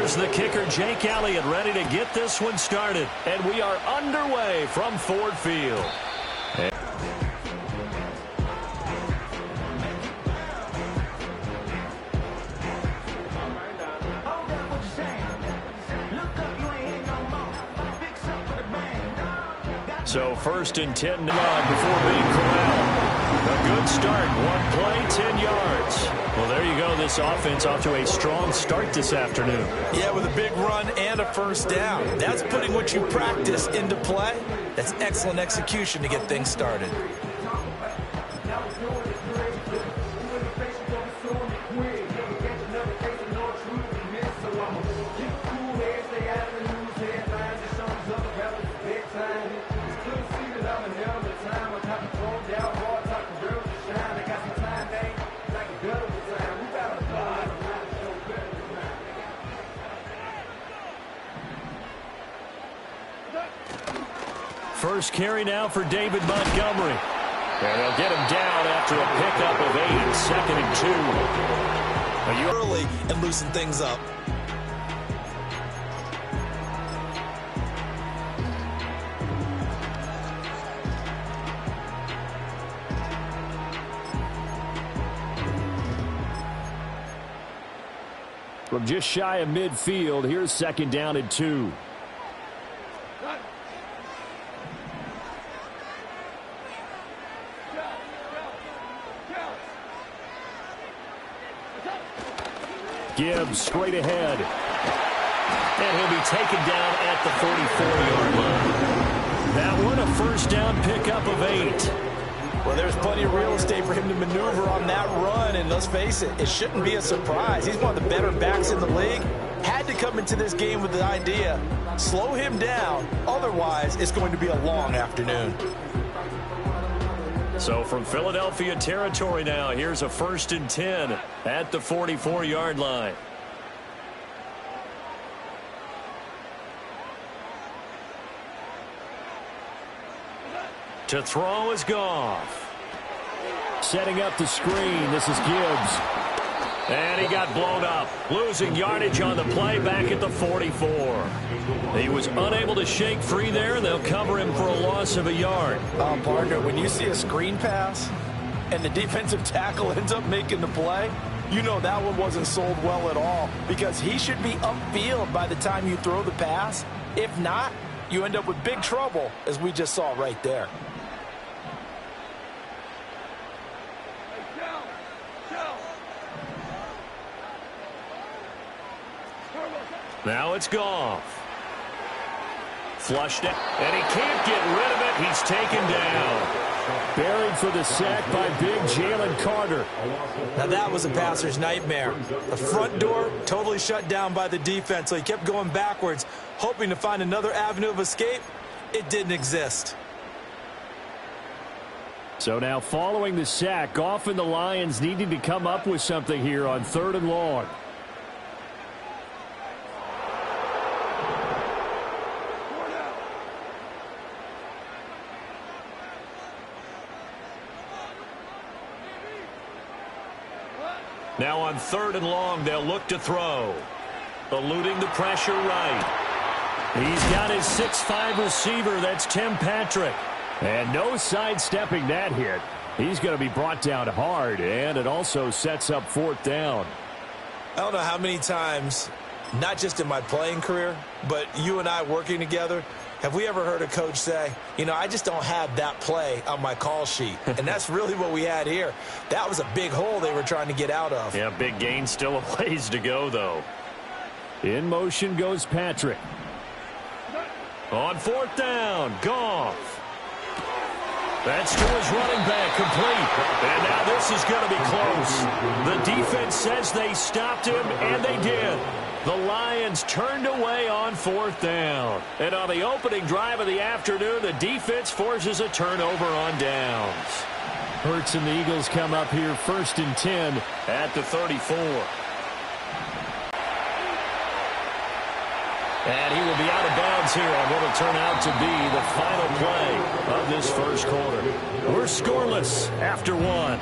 Here's the kicker, Jake Elliott, ready to get this one started. And we are underway from Ford Field. So 1st and 10 before being corralled. A good start. One play, 10 yards. Well, there you go. This offense off to a strong start this afternoon. Yeah, with a big run and a first down. That's putting what you practice into play. That's excellent execution to get things started. First carry now for David Montgomery. And they'll get him down after a pickup of 8, 2nd and 2. Early and loosen things up. From just shy of midfield, here's 2nd down and 2. Gibbs straight ahead. And he'll be taken down at the 44-yard line. That one a first down pickup of 8. Well, there's plenty of real estate for him to maneuver on that run, and let's face it, it shouldn't be a surprise. He's one of the better backs in the league. Had to come into this game with the idea, slow him down, otherwise it's going to be a long afternoon. So from Philadelphia territory now, here's a 1st and 10 at the 44-yard line. To throw is Goff. Setting up the screen, this is Gibbs. And he got blown up, losing yardage on the play back at the 44. He was unable to shake free there, and they'll cover him for a loss of a yard. Partner, when you see a screen pass and the defensive tackle ends up making the play, you know that one wasn't sold well at all, because he should be upfield by the time you throw the pass. If not, you end up with big trouble, as we just saw right there. Now it's Goff. Flushed out, and he can't get rid of it. He's taken down. Buried for the sack by big Jalen Carter. Now that was a passer's nightmare. The front door totally shut down by the defense, so he kept going backwards, hoping to find another avenue of escape. It didn't exist. So now following the sack, Goff and the Lions needing to come up with something here on 3rd and long. Now on 3rd and long, they'll look to throw. Eluding the pressure right. He's got his 6'5" receiver. That's Tim Patrick. And no sidestepping that hit. He's going to be brought down hard, and it also sets up 4th down. I don't know how many times, not just in my playing career, but you and I working together, have we ever heard a coach say, you know, I just don't have that play on my call sheet? And that's really what we had here. That was a big hole they were trying to get out of. Yeah, big gain, still a ways to go, though. In motion goes Patrick. On 4th down, Goff. That's to his running back, complete. And now this is going to be close. The defense says they stopped him, and they did. The Lions turned away on 4th down. And on the opening drive of the afternoon, the defense forces a turnover on downs. Hurts and the Eagles come up here 1st and 10 at the 34. And he will be out of bounds here on what will turn out to be the final play of this first quarter. We're scoreless after 1.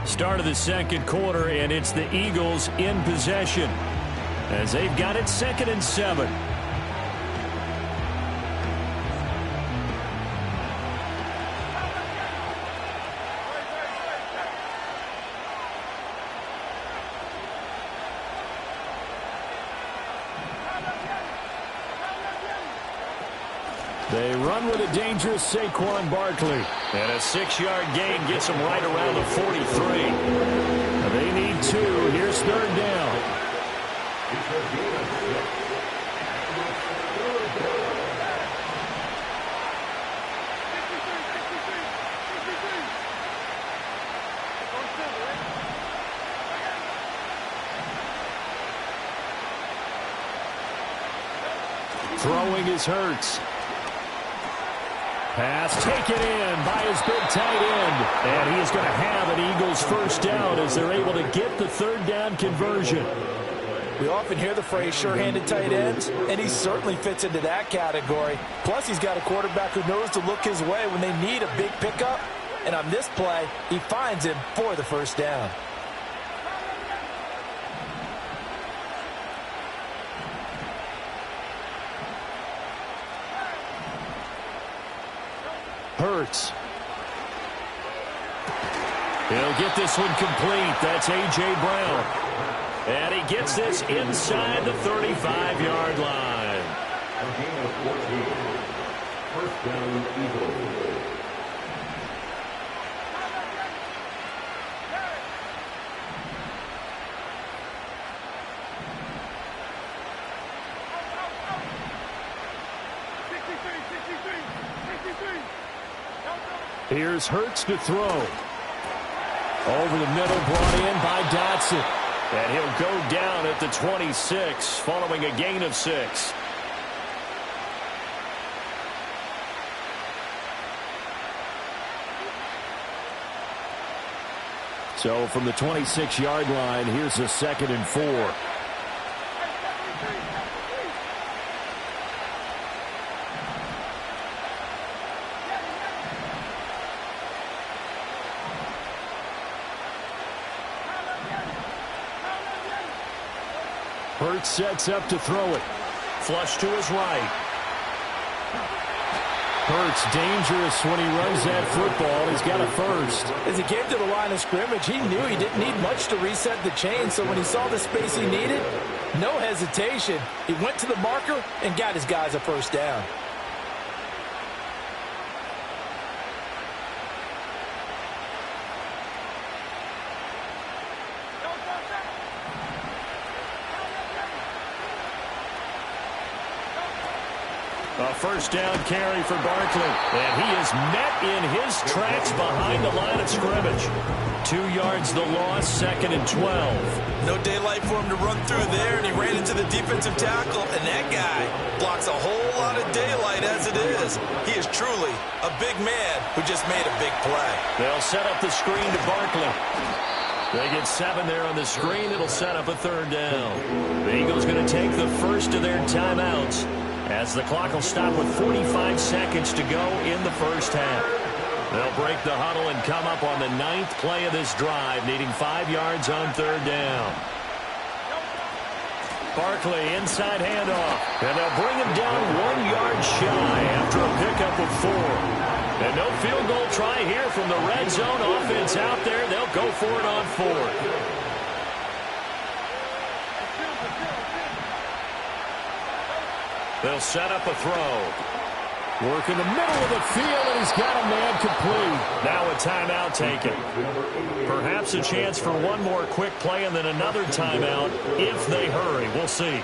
Start of the second quarter, and it's the Eagles in possession as they've got it 2nd and 7. They run with a dangerous Saquon Barkley. And a 6-yard gain gets them right around the 43. They need 2. Here's 3rd down. Throwing is Hurts. Pass taken in by his big tight end. And he is going to have an Eagles first down as they're able to get the 3rd down conversion. We often hear the phrase sure-handed tight ends, and he certainly fits into that category. Plus, he's got a quarterback who knows to look his way when they need a big pickup. And on this play, he finds him for the first down. Hurts. He'll get this one complete. That's A.J. Brown. And he gets this inside the 35-yard line. First down, Eagles. Here's Hurts to throw. Over the middle, brought in by Dotson. And he'll go down at the 26, following a gain of 6. So from the 26-yard line, here's a 2nd and 4. Hurts sets up to throw it. Flush to his right. Hurts dangerous when he runs that football. He's got a first. As he came to the line of scrimmage, he knew he didn't need much to reset the chain. So when he saw the space he needed, no hesitation. He went to the marker and got his guys a first down. A first down carry for Barkley. And he is met in his tracks behind the line of scrimmage. 2 yards the loss, 2nd and 12. No daylight for him to run through there, and he ran into the defensive tackle, and that guy blocks a whole lot of daylight as it is. He is truly a big man who just made a big play. They'll set up the screen to Barkley. They get 7 there on the screen. It'll set up a 3rd down. The Eagles going to take the first of their timeouts, as the clock will stop with 45 seconds to go in the first half. They'll break the huddle and come up on the 9th play of this drive, needing 5 yards on 3rd down. Barkley, inside handoff, and they'll bring him down 1 yard shy after a pickup of 4. And no field goal try here from the red zone offense out there. They'll go for it on 4th. They'll set up a throw. Work in the middle of the field, and he's got a man complete. Now a timeout taken. Perhaps a chance for one more quick play and then another timeout if they hurry. We'll see.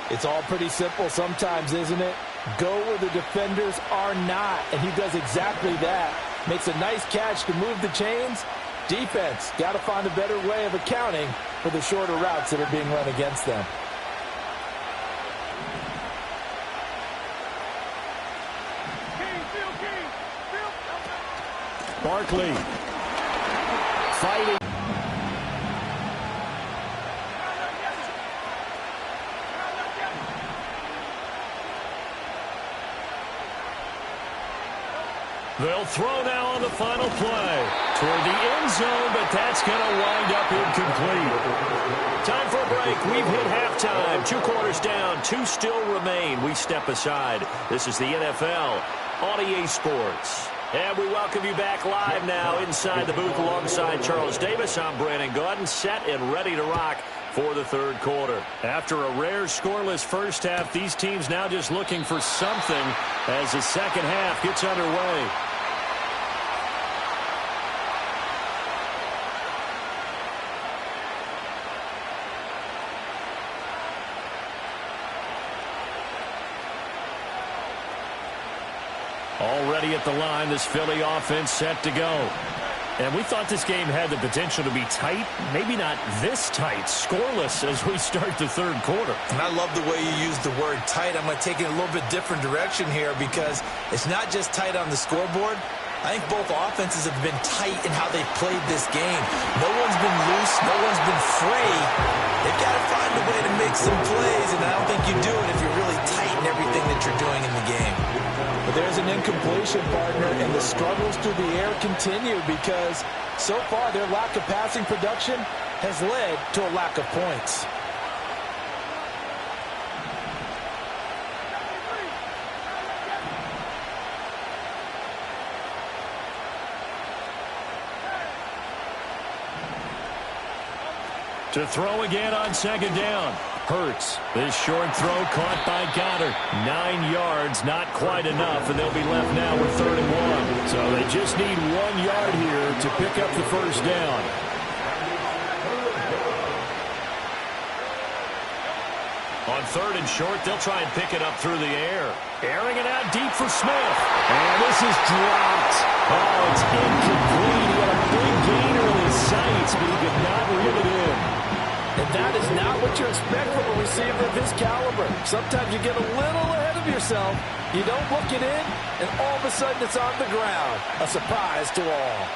It's all pretty simple sometimes, isn't it? Go where the defenders are not, and he does exactly that. Makes a nice catch to move the chains. Defense got to find a better way of accounting for the shorter routes that are being run against them. Barkley fighting. They'll throw now on the final play toward the end zone, but that's going to wind up incomplete. Time for a break. We've hit halftime. 2 quarters down. 2 still remain. We step aside. This is the NFL on EA Sports. And we welcome you back live now inside the booth alongside Charles Davis. I'm Brandon Gaudin, set and ready to rock for the third quarter. After a rare scoreless first half, these teams now just looking for something as the second half gets underway. Already at the line, this Philly offense set to go. And we thought this game had the potential to be tight, maybe not this tight, scoreless as we start the third quarter. And I love the way you use the word tight. I'm going to take it a little bit different direction here because it's not just tight on the scoreboard. I think both offenses have been tight in how they've played this game. No one's been loose. No one's been free. They've got to find a way to make some plays, and I don't think you do it if you're really tight in everything that you're doing in the game. But there's an incompletion, partner, and the struggles through the air continue because so far their lack of passing production has led to a lack of points. To throw again on second down. Hurts. This short throw caught by Goddard. 9 yards, not quite enough, and they'll be left now with 3rd and 1. So they just need 1 yard here to pick up the first down. On 3rd and short, they'll try and pick it up through the air. Airing it out deep for Smith. And this is dropped. Oh, it's incomplete. He had a big gainer in his sights, but he could not reel it in. And that is not what you expect from a receiver of his caliber. Sometimes you get a little ahead of yourself. You don't look it in, and all of a sudden it's on the ground. A surprise to all.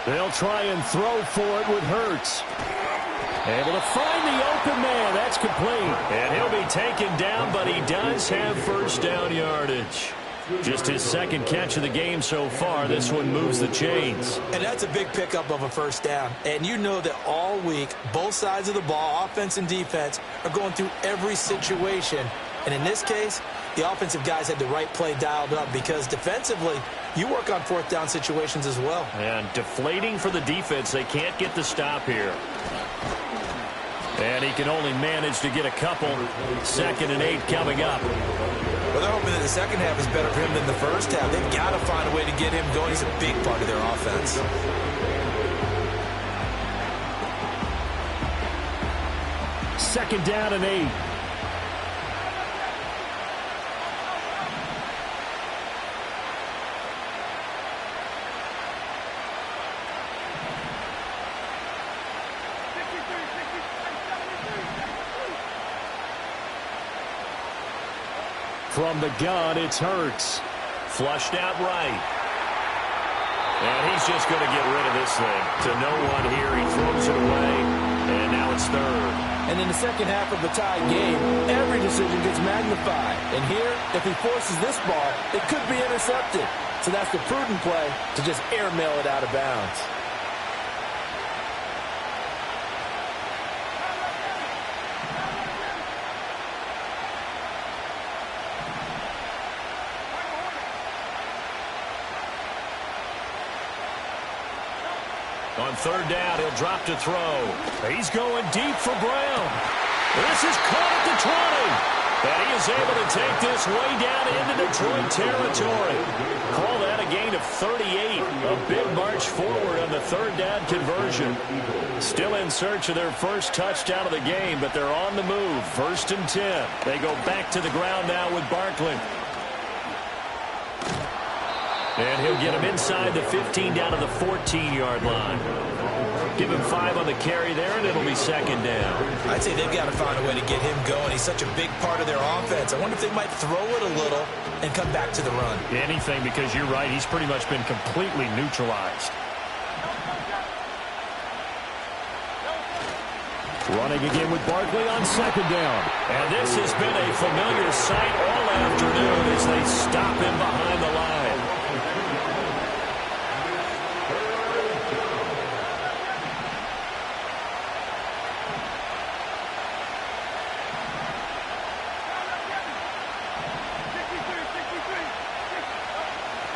They'll try and throw for it with Hurts. Able to find the open man. That's complete. And he'll be taken down, but he does have first down yardage. Just his second catch of the game so far. This one moves the chains. And that's a big pickup of a first down. And you know that all week, both sides of the ball, offense and defense, are going through every situation. And in this case, the offensive guys had the right play dialed up because defensively, you work on 4th down situations as well. And deflating for the defense. They can't get the stop here. And he can only manage to get a couple. 2nd and 8 coming up. Well, they're hoping that the second half is better for him than the first half. They've got to find a way to get him going. He's a big part of their offense. Second down and 8. From the gun, it's Hurts. Flushed out right. And he's just going to get rid of this thing. To no one here, he throws it away. And now it's 3rd. And in the second half of the tied game, every decision gets magnified. And here, if he forces this ball, it could be intercepted. So that's the prudent play to just airmail it out of bounds. On 3rd down, he'll drop to throw. He's going deep for Brown. This is caught at the 20. And he is able to take this way down into Detroit territory. Call that a gain of 38. A big march forward on the 3rd down conversion. Still in search of their first touchdown of the game, but they're on the move. 1st and 10. They go back to the ground now with Barkley. And he'll get him inside the 15 down to the 14-yard line. Give him 5 on the carry there, and it'll be 2nd down. I'd say they've got to find a way to get him going. He's such a big part of their offense. I wonder if they might throw it a little and come back to the run. Anything, because you're right. He's pretty much been completely neutralized. Running again with Barkley on second down. And this has been a familiar sight all afternoon as they stop him behind the line.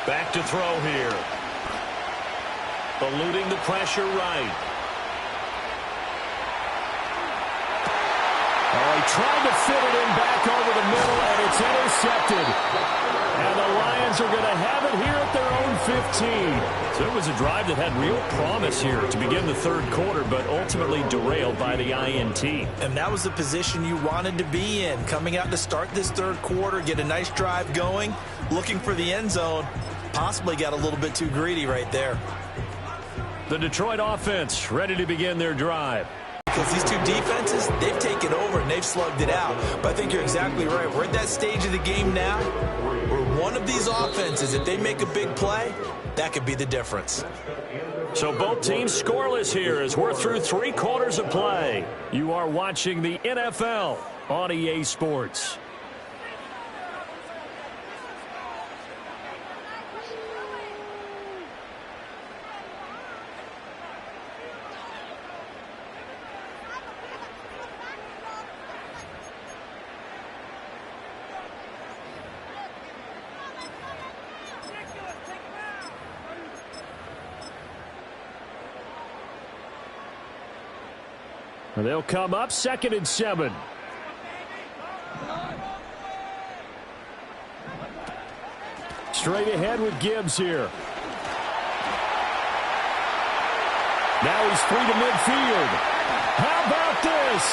Back to throw here. Eluding the pressure right. Oh, he tried to fit it in back over the middle, and it's intercepted. And the Lions are going to have it here at their own 15. So it was a drive that had real promise here to begin the third quarter, but ultimately derailed by the INT. And that was the position you wanted to be in. Coming out to start this third quarter, get a nice drive going, looking for the end zone. Possibly got a little bit too greedy right there. The Detroit offense ready to begin their drive. Because these two defenses, they've taken over and they've slugged it out. But I think you're exactly right. We're at that stage of the game now where one of these offenses, if they make a big play, that could be the difference. So both teams scoreless here as we're through 3 quarters of play. You are watching the NFL on EA Sports. They'll come up 2nd and 7. Straight ahead with Gibbs here. Now he's free to midfield. How about this?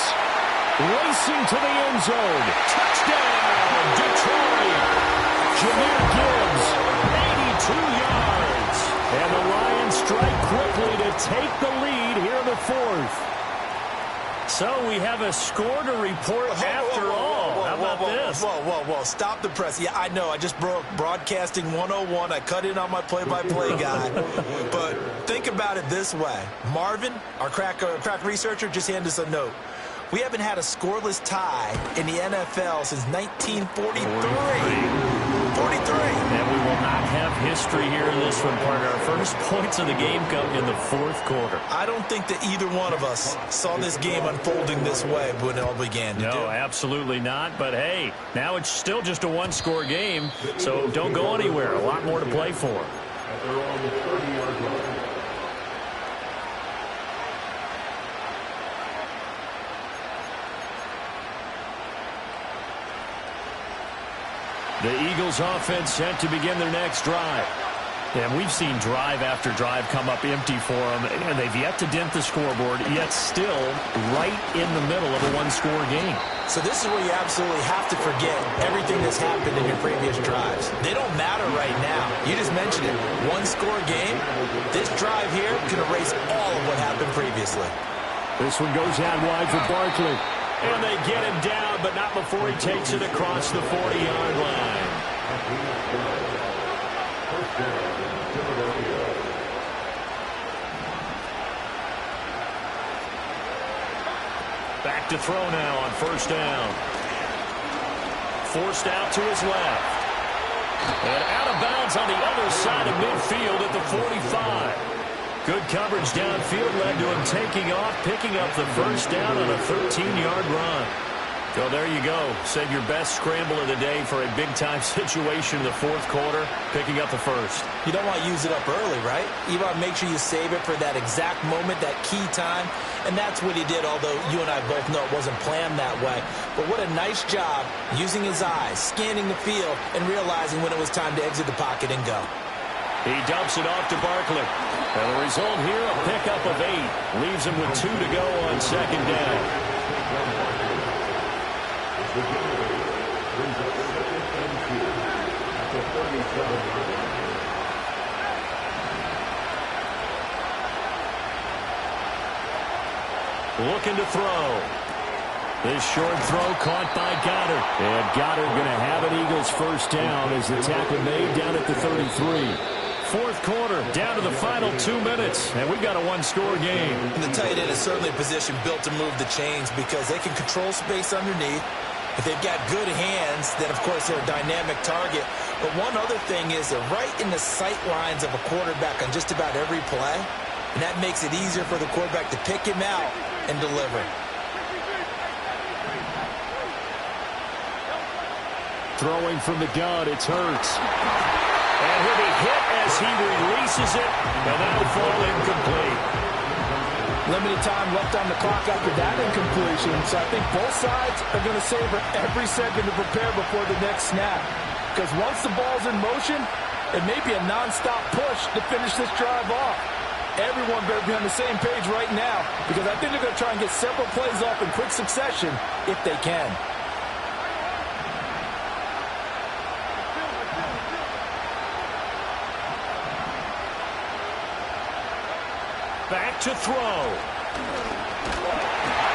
Racing to the end zone. Touchdown, Detroit. Jahmyr Gibbs, 82 yards. And the Lions strike quickly to take the lead here in the 4th. So we have a score to report after all. How about this? Whoa. Stop the press. Yeah, I know. I just broke broadcasting 101. I cut in on my play-by-play guy. But think about it this way. Marvin, our crack researcher, just handed us a note. We haven't had a scoreless tie in the NFL since 1943. 43. And we will not have history here in this one, partner. Our first points of the game come in the 4th quarter. I don't think that either one of us saw this game unfolding this way when it all began. No, absolutely not. But, hey, now it's still just a one-score game, so don't go anywhere. A lot more to play for. They're on the 30-yard line. The Eagles offense set to begin their next drive. And we've seen drive after drive come up empty for them, and they've yet to dent the scoreboard, yet still right in the middle of a one-score game. So this is where you absolutely have to forget everything that's happened in your previous drives. They don't matter right now. You just mentioned it. One-score game. This drive here can erase all of what happened previously. This one goes out wide for Barkley. And they get him down, but not before he takes it across the 40-yard line. Back to throw now on 1st down. Forced out to his left. And out of bounds on the other side of midfield at the 45. Good coverage downfield led to him taking off, picking up the 1st down on a 13-yard run. So there you go. Save your best scramble of the day for a big-time situation in the 4th quarter, picking up the 1st. You don't want to use it up early, right? You want to make sure you save it for that exact moment, that key time. And that's what he did, although you and I both know it wasn't planned that way. But what a nice job using his eyes, scanning the field, and realizing when it was time to exit the pocket and go. He dumps it off to Barkley. And the result here, a pickup of 8. Leaves him with 2 to go on 2nd down. Looking to throw. This short throw caught by Goddard. And Goddard going to have an Eagles 1st down as the tackle made down at the 33. fourth quarter, down to the final 2 minutes, and we've got a one-score game. And the tight end is certainly a position built to move the chains because they can control space underneath. If they've got good hands, then, of course, they're a dynamic target. But one other thing is they're right in the sight lines of a quarterback on just about every play, and that makes it easier for the quarterback to pick him out and deliver. Throwing from the gun, it's Hurts. And he'll be hit as he releases it, and that'll fall incomplete. Limited time left on the clock after that incompletion, so I think both sides are going to savor every second to prepare before the next snap. Because once the ball's in motion, it may be a nonstop push to finish this drive off. Everyone better be on the same page right now, because I think they're going to try and get several plays off in quick succession if they can. Back to throw.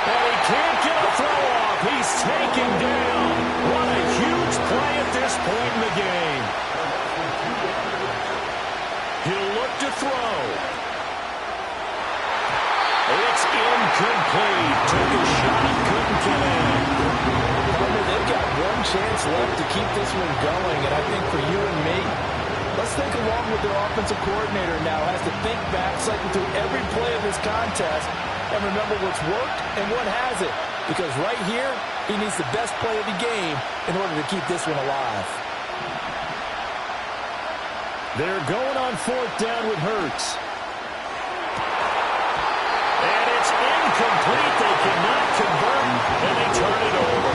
And he can't get a throw off. He's taken down. What a huge play at this point in the game. He'll look to throw. It's incomplete. Took a shot, couldn't get in. They've got one chance left to keep this one going, and I think for you and me, let's think along with their offensive coordinator now. Has to think back, cycle through every play of this contest, and remember what's worked and what hasn't. Because right here, he needs the best play of the game in order to keep this one alive. They're going on fourth down with Hurts. And it's incomplete. They cannot convert, and they turn it over.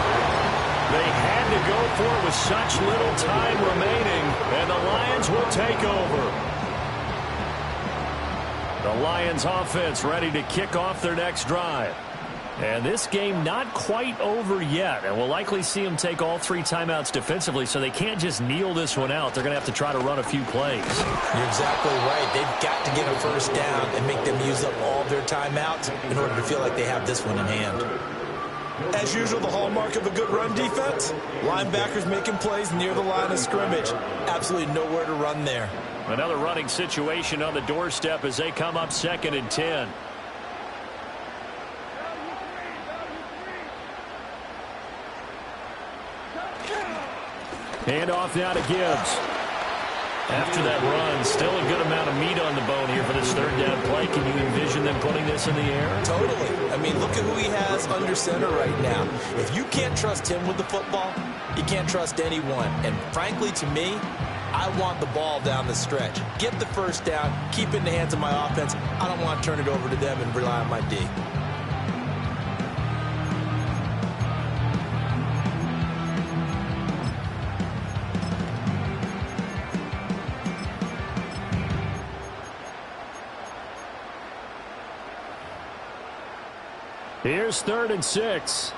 They had to go for it with such little time remaining, and the Lions will take over. The Lions offense ready to kick off their next drive. And this game not quite over yet, and we'll likely see them take all 3 timeouts defensively, so they can't just kneel this one out. They're going to have to try to run a few plays. You're exactly right. They've got to get a first down and make them use up all their timeouts in order to feel like they have this one in hand. As usual, the hallmark of a good run defense, linebackers making plays near the line of scrimmage. Absolutely nowhere to run there. Another running situation on the doorstep as they come up 2nd and 10. Hand off now to Gibbs. After that run, still a good amount of meat on the bone here for this third down play. Can you envision them putting this in the air? Totally. I mean, look at who he has under center right now. If you can't trust him with the football, you can't trust anyone. And frankly, to me, I want the ball down the stretch. Get the first down, keep it in the hands of my offense. I don't want to turn it over to them and rely on my D. Here's 3rd and 6.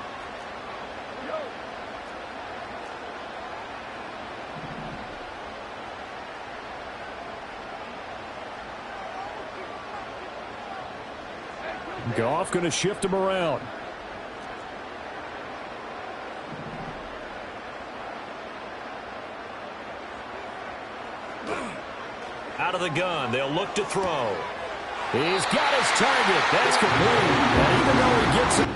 Goff going to shift him around. Out of the gun, they'll look to throw. He's got his target. That's complete. And even though he gets it.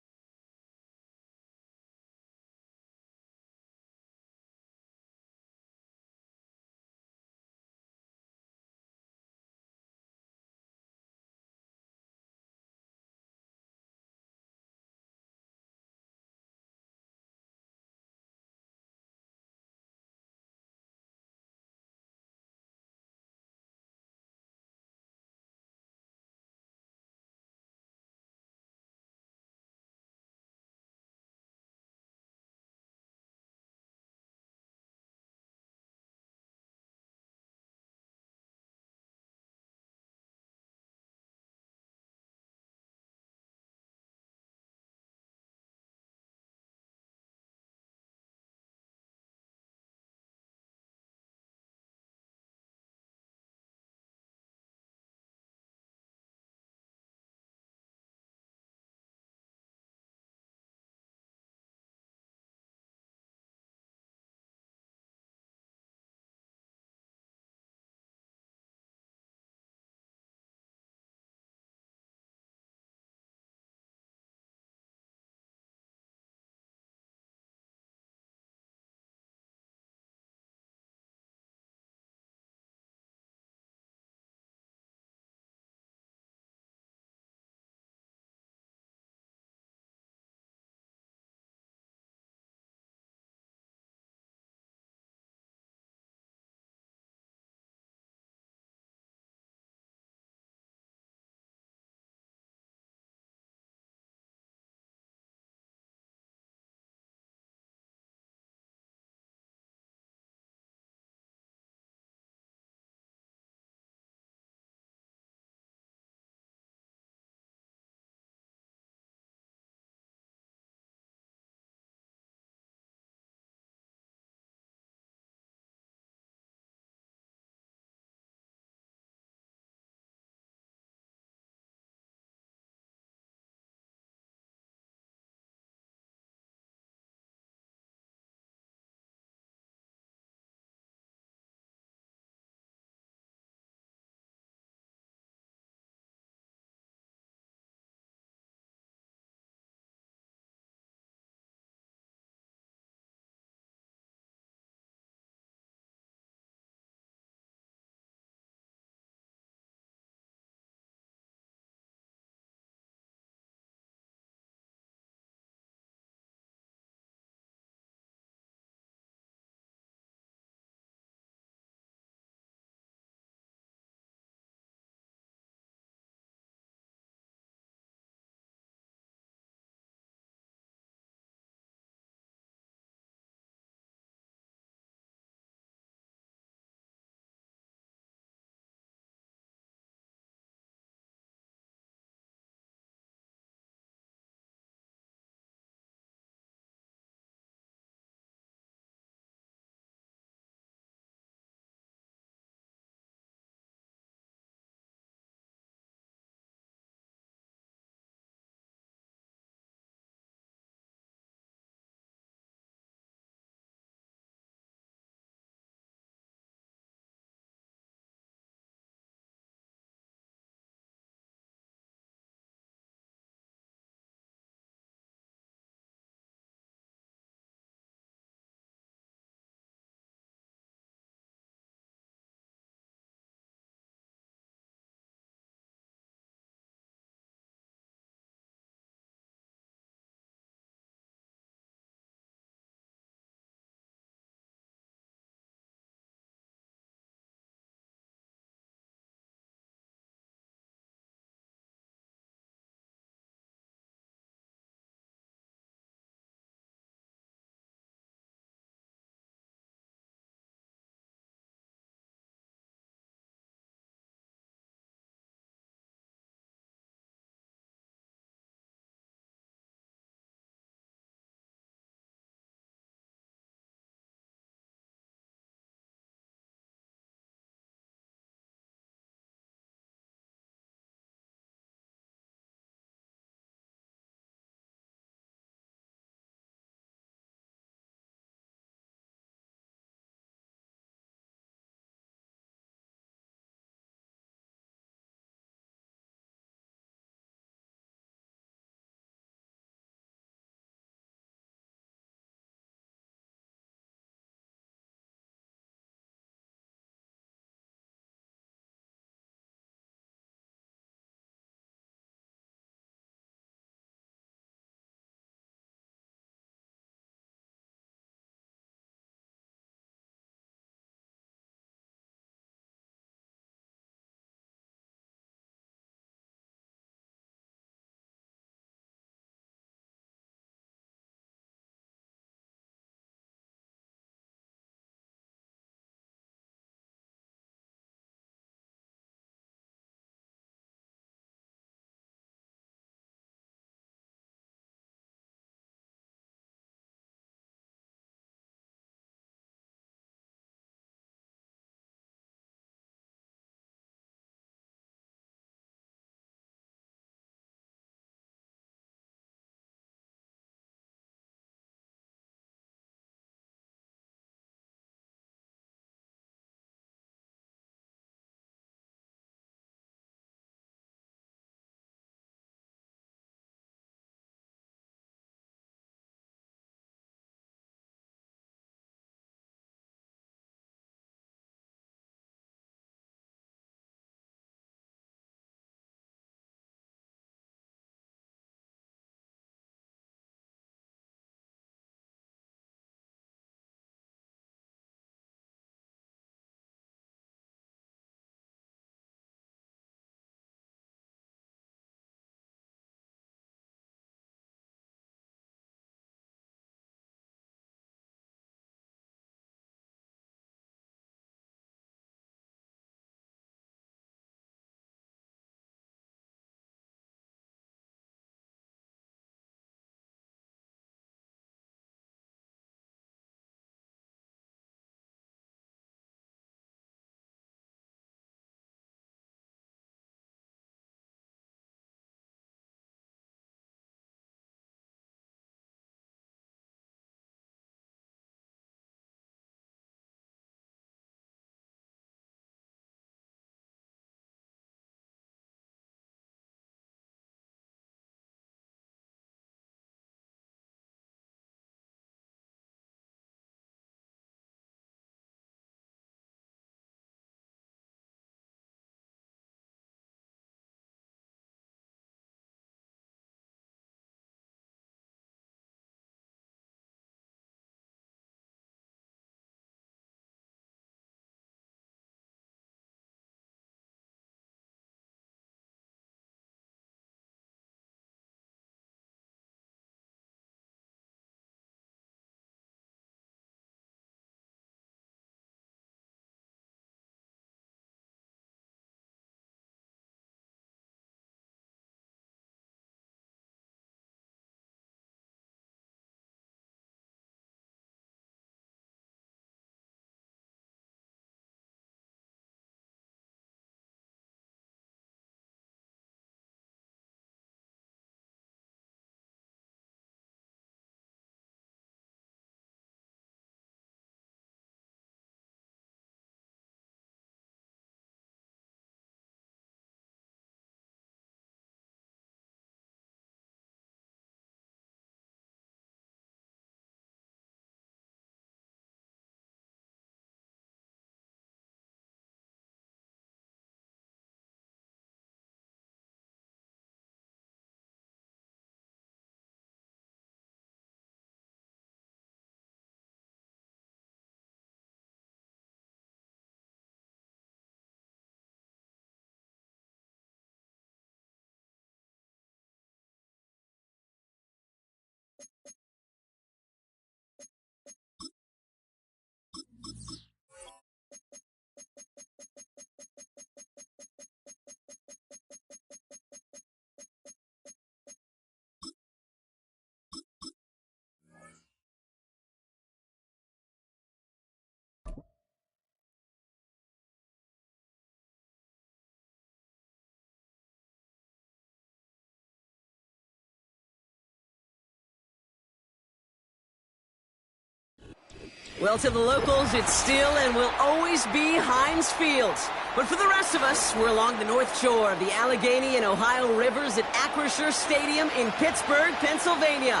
Well, to the locals, it's still and will always be Heinz Field. But for the rest of us, we're along the North Shore of the Allegheny and Ohio Rivers at Acrisure Stadium in Pittsburgh, Pennsylvania.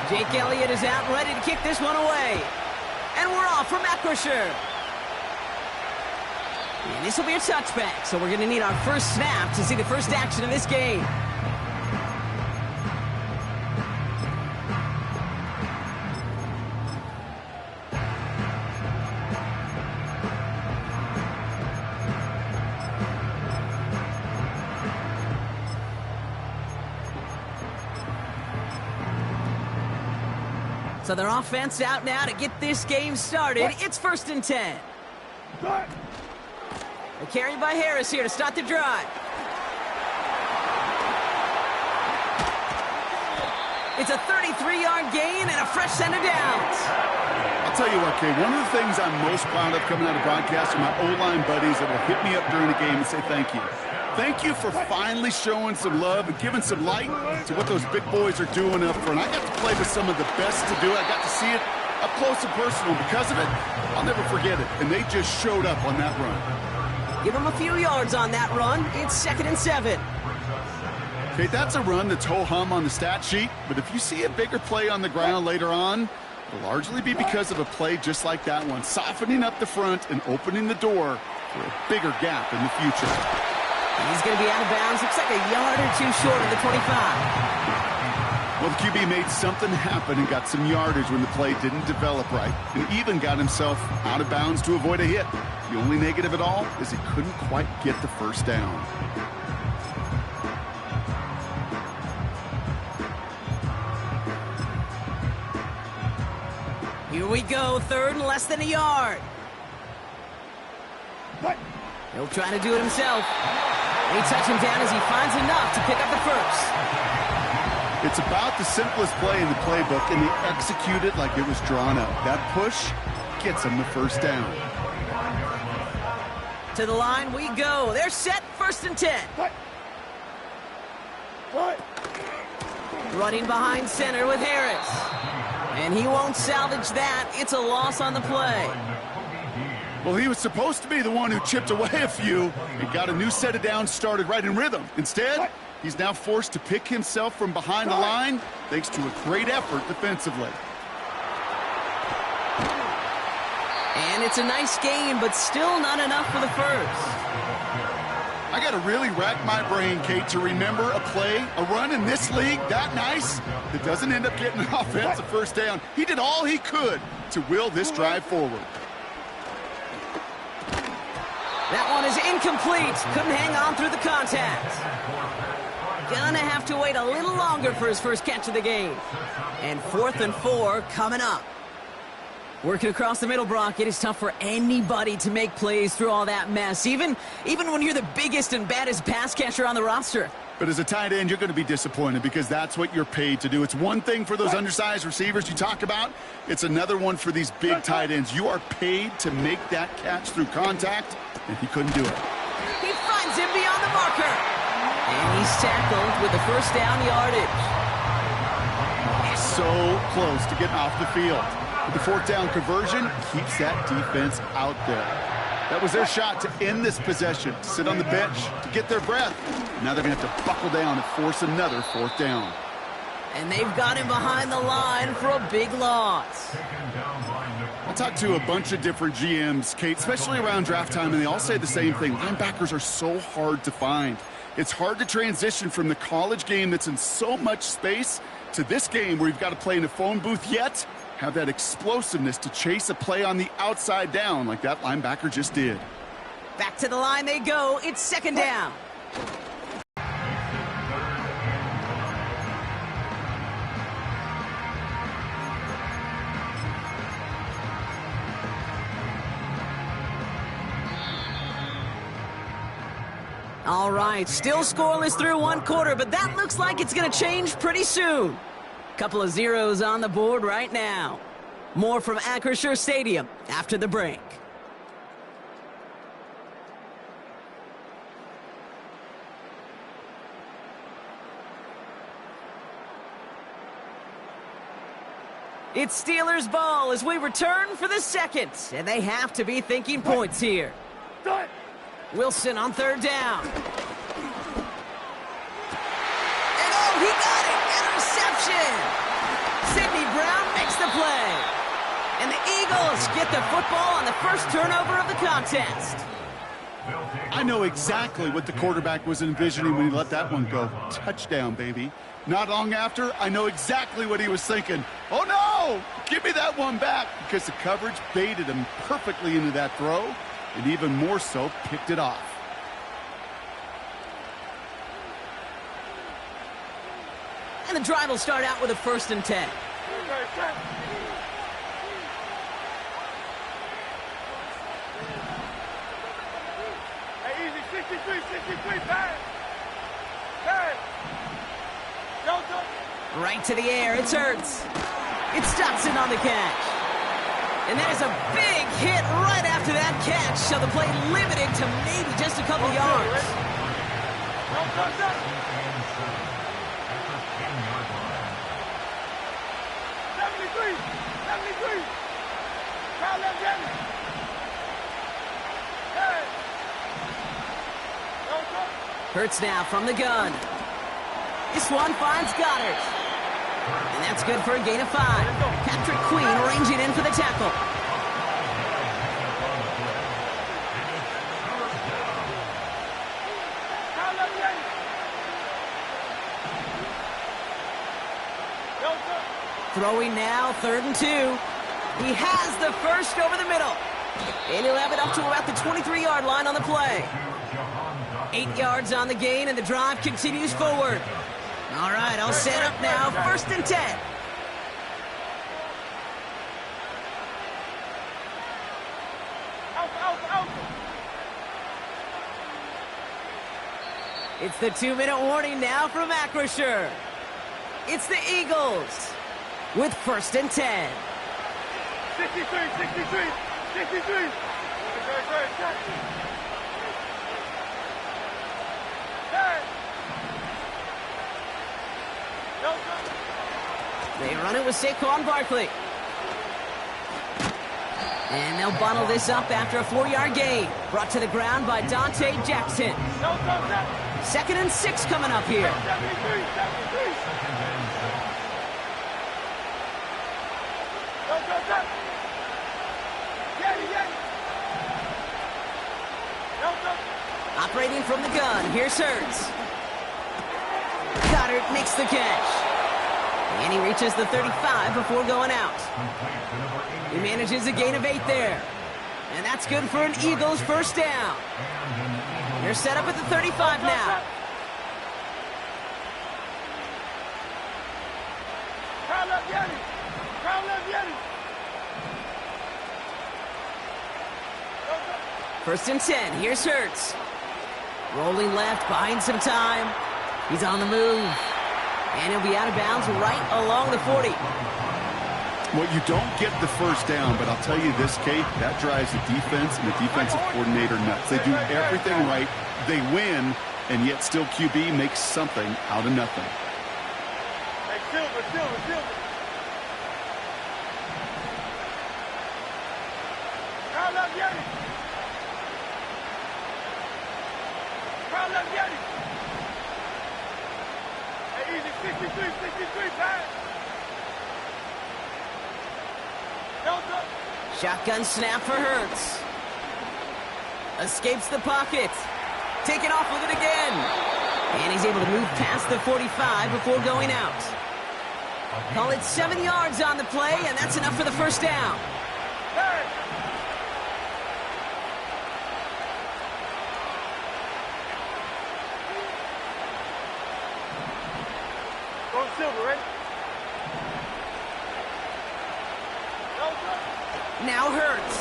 Jake Elliott is out and ready to kick this one away. And we're off from Acrisure. And this will be a touchback, so we're going to need our first snap to see the first action of this game. So their offense out now to get this game started. It's 1st and 10. A carry by Harris here to start the drive. It's a 33-yard gain and a fresh set of downs. I'll tell you what, Kay, one of the things I'm most proud of coming out of broadcast are my O-line buddies that will hit me up during the game and say thank you. Thank you for finally showing some love and giving some light to what those big boys are doing up front. I got to play with some of the best to do it. I got to see it up close and personal. Because of it, I'll never forget it. And they just showed up on that run. Give them a few yards on that run. It's 2nd and 7. Okay, that's a run that's ho-hum on the stat sheet. But if you see a bigger play on the ground later on, it'll largely be because of a play just like that one, softening up the front and opening the door for a bigger gap in the future. He's going to be out of bounds. Looks like a yard or two short of the 25. Well, the QB made something happen and got some yardage when the play didn't develop right, and even got himself out of bounds to avoid a hit. The only negative at all is he couldn't quite get the first down. Here we go, 3rd and less than a yard. He'll try to do it himself. They touch him down as he finds enough to pick up the first. It's about the simplest play in the playbook, and they execute it like it was drawn up. That push gets them the first down. To the line we go. They're set, 1st and 10. Running behind center with Harris. And he won't salvage that. It's a loss on the play. Well, he was supposed to be the one who chipped away a few and got a new set of downs started right in rhythm. Instead, he's now forced to pick himself from behind the line thanks to a great effort defensively. And it's a nice game, but still not enough for the first. I got to really rack my brain, Kate, to remember a play, a run in this league that nice that doesn't end up getting an offensive first down. He did all he could to will this drive forward. That one is incomplete. Couldn't hang on through the contact. Gonna have to wait a little longer for his first catch of the game. And 4th and 4 coming up. Working across the middle, Brock, it is tough for anybody to make plays through all that mess, even when you're the biggest and baddest pass catcher on the roster. But as a tight end, you're going to be disappointed because that's what you're paid to do. It's one thing for those undersized receivers you talk about. It's another one for these big tight ends. You are paid to make that catch through contact, and he couldn't do it. He finds him beyond the marker. And he's tackled with the first down yardage. So close to getting off the field. But the 4th down conversion keeps that defense out there. That was their shot to end this possession, to sit on the bench, to get their breath. Now they're going to have to buckle down and force another 4th down. And they've got him behind the line for a big loss. I talked to a bunch of different GMs, Kate, especially around draft time, and they all say the same thing. Linebackers are so hard to find. It's hard to transition from the college game that's in so much space to this game where you've got to play in a phone booth, yet have that explosiveness to chase a play on the outside down like that linebacker just did. Back to the line they go. It's 2nd down. All right, still scoreless through 1 quarter, but that looks like it's going to change pretty soon. Couple of zeros on the board right now. More from Acrisure Stadium after the break. It's Steelers ball as we return for the second, and they have to be thinking points here. Wilson on third down. And oh, he got it! Interception! Sidney Brown makes the play. And the Eagles get the football on the first turnover of the contest. I know exactly what the quarterback was envisioning when he let that one go. Touchdown, baby. Not long after, I know exactly what he was thinking. Oh, no! Give me that one back, because the coverage baited him perfectly into that throw, and even more so, picked it off. And the drive will start out with a 1st and 10. Hey, easy, 63, pass. Right to the air, it's Hurts. It's Dotson on the catch. And that is a big hit right after that catch, so the play limited to maybe just a couple yards. Hurts now from the gun. This one finds Goddard. And that's good for a gain of 5. Patrick Queen ranging in for the tackle. Throwing now, 3rd and 2. He has the first over the middle. And he'll have it up to about the 23-yard line on the play. 8 yards on the gain, and the drive continues forward. All right, I'll set up now. 1st and 10. It's the 2-minute warning now from Acrisure. It's the Eagles with 1st and 10. 63. They run it with Saquon Barkley. And they'll bundle this up after a 4-yard gain. Brought to the ground by Dante Jackson. 2nd and 6 coming up here. Operating from the gun, here's Hurts. Goddard makes the catch. And he reaches the 35 before going out. He manages a gain of 8 there. And that's good for an Eagles 1st down. They're set up at the 35 now. First and 10, here's Hurts. Rolling left, buying some time. He's on the move. And he'll be out of bounds right along the 40. Well, you don't get the 1st down, but I'll tell you this, Kate, that drives the defense and the defensive coordinator nuts. They do everything right. They win, and yet still QB makes something out of nothing. Hey, Silver. Crowd up, Yeti. Hey, easy, 63, pass. Shotgun snap for Hurts. Escapes the pocket. Taken off with it again. And he's able to move past the 45 before going out. Call it 7 yards on the play, and that's enough for the 1st down. Silver, ready? Now Hurts.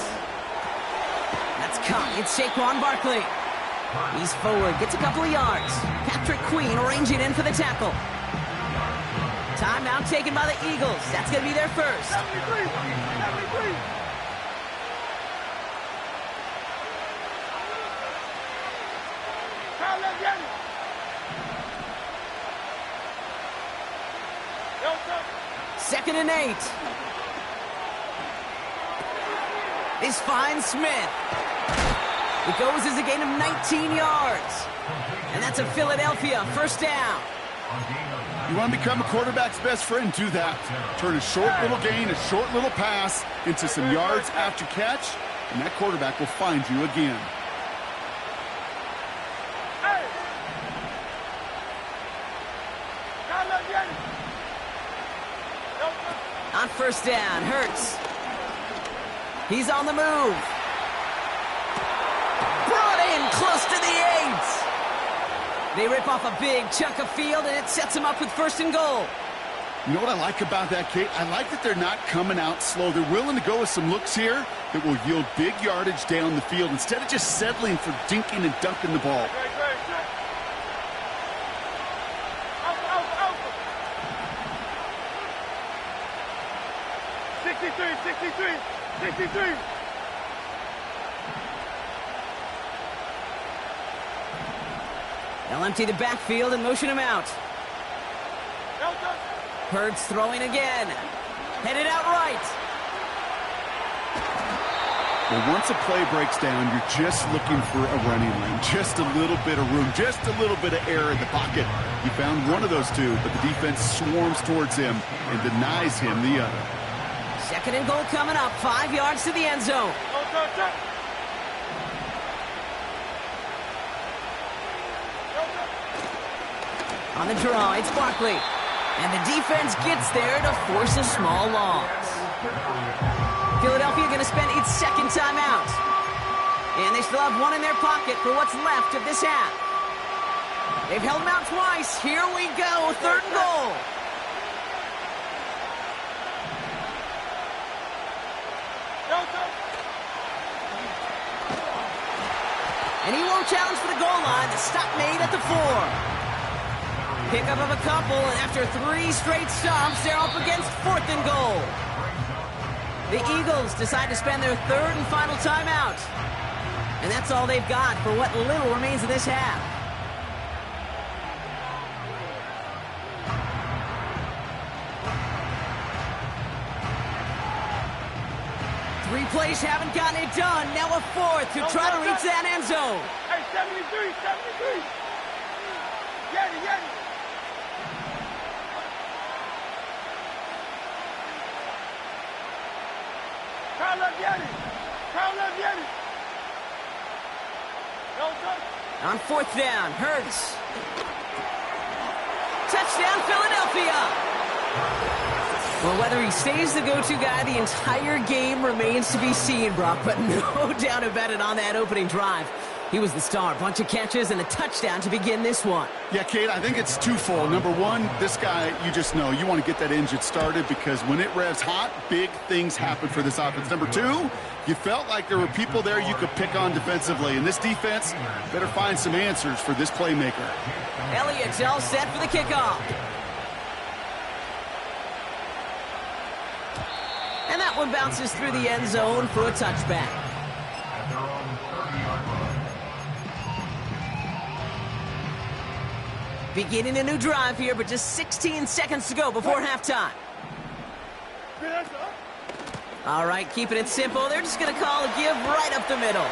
That's caught. It's Saquon Barkley. He's forward, gets a couple of yards. Patrick Queen ranging in for the tackle. Timeout taken by the Eagles. That's going to be their first. 73. Second and 8. This finds Smith. It goes as a gain of 19 yards. And that's a Philadelphia first down. You want to become a quarterback's best friend, do that. Turn a short little gain, a short little pass into some yards after catch, and that quarterback will find you again. On first down, Hurts. He's on the move. Brought in close to the 8. They rip off a big chunk of field, and it sets them up with first and goal. You know what I like about that, Kate? I like that they're not coming out slow. They're willing to go with some looks here that will yield big yardage down the field instead of just settling for dinking and dunking the ball. 63. They'll empty the backfield and motion him out. Hurts throwing again. Headed out right. Well, once a play breaks down, you're just looking for a running lane. Just a little bit of room, just a little bit of air in the pocket. He found one of those two, but the defense swarms towards him and denies him the other. Second and goal coming up. 5 yards to the end zone. On the draw, it's Barkley. And the defense gets there to force a small loss. Philadelphia going to spend its second timeout. And they still have one in their pocket for what's left of this half. They've held them out twice. Here we go, third and goal. And he won't challenge for the goal line. The stop made at the 4. Pickup of a couple, and after 3 straight stops, they're up against fourth and goal. The Eagles decide to spend their third and final timeout. And that's all they've got for what little remains of this half. Three plays haven't gotten it done. Now a fourth to try to reach that end zone. Hey, 73. Yeti. On fourth down, Hurts. Touchdown, Philadelphia. Well, whether he stays the go-to guy the entire game remains to be seen, Brock, but no doubt about it on that opening drive. He was the star. Bunch of catches and a touchdown to begin this one. Yeah, Kate, I think it's twofold. Number one, this guy, you just know, you want to get that engine started because when it revs hot, big things happen for this offense. Number two, you felt like there were people there you could pick on defensively, and this defense better find some answers for this playmaker. Elliott's all set for the kickoff. And that one bounces through the end zone for a touchback. Beginning a new drive here, but just 16 seconds to go before halftime. All right, keeping it simple. They're just going to call a give right up the middle.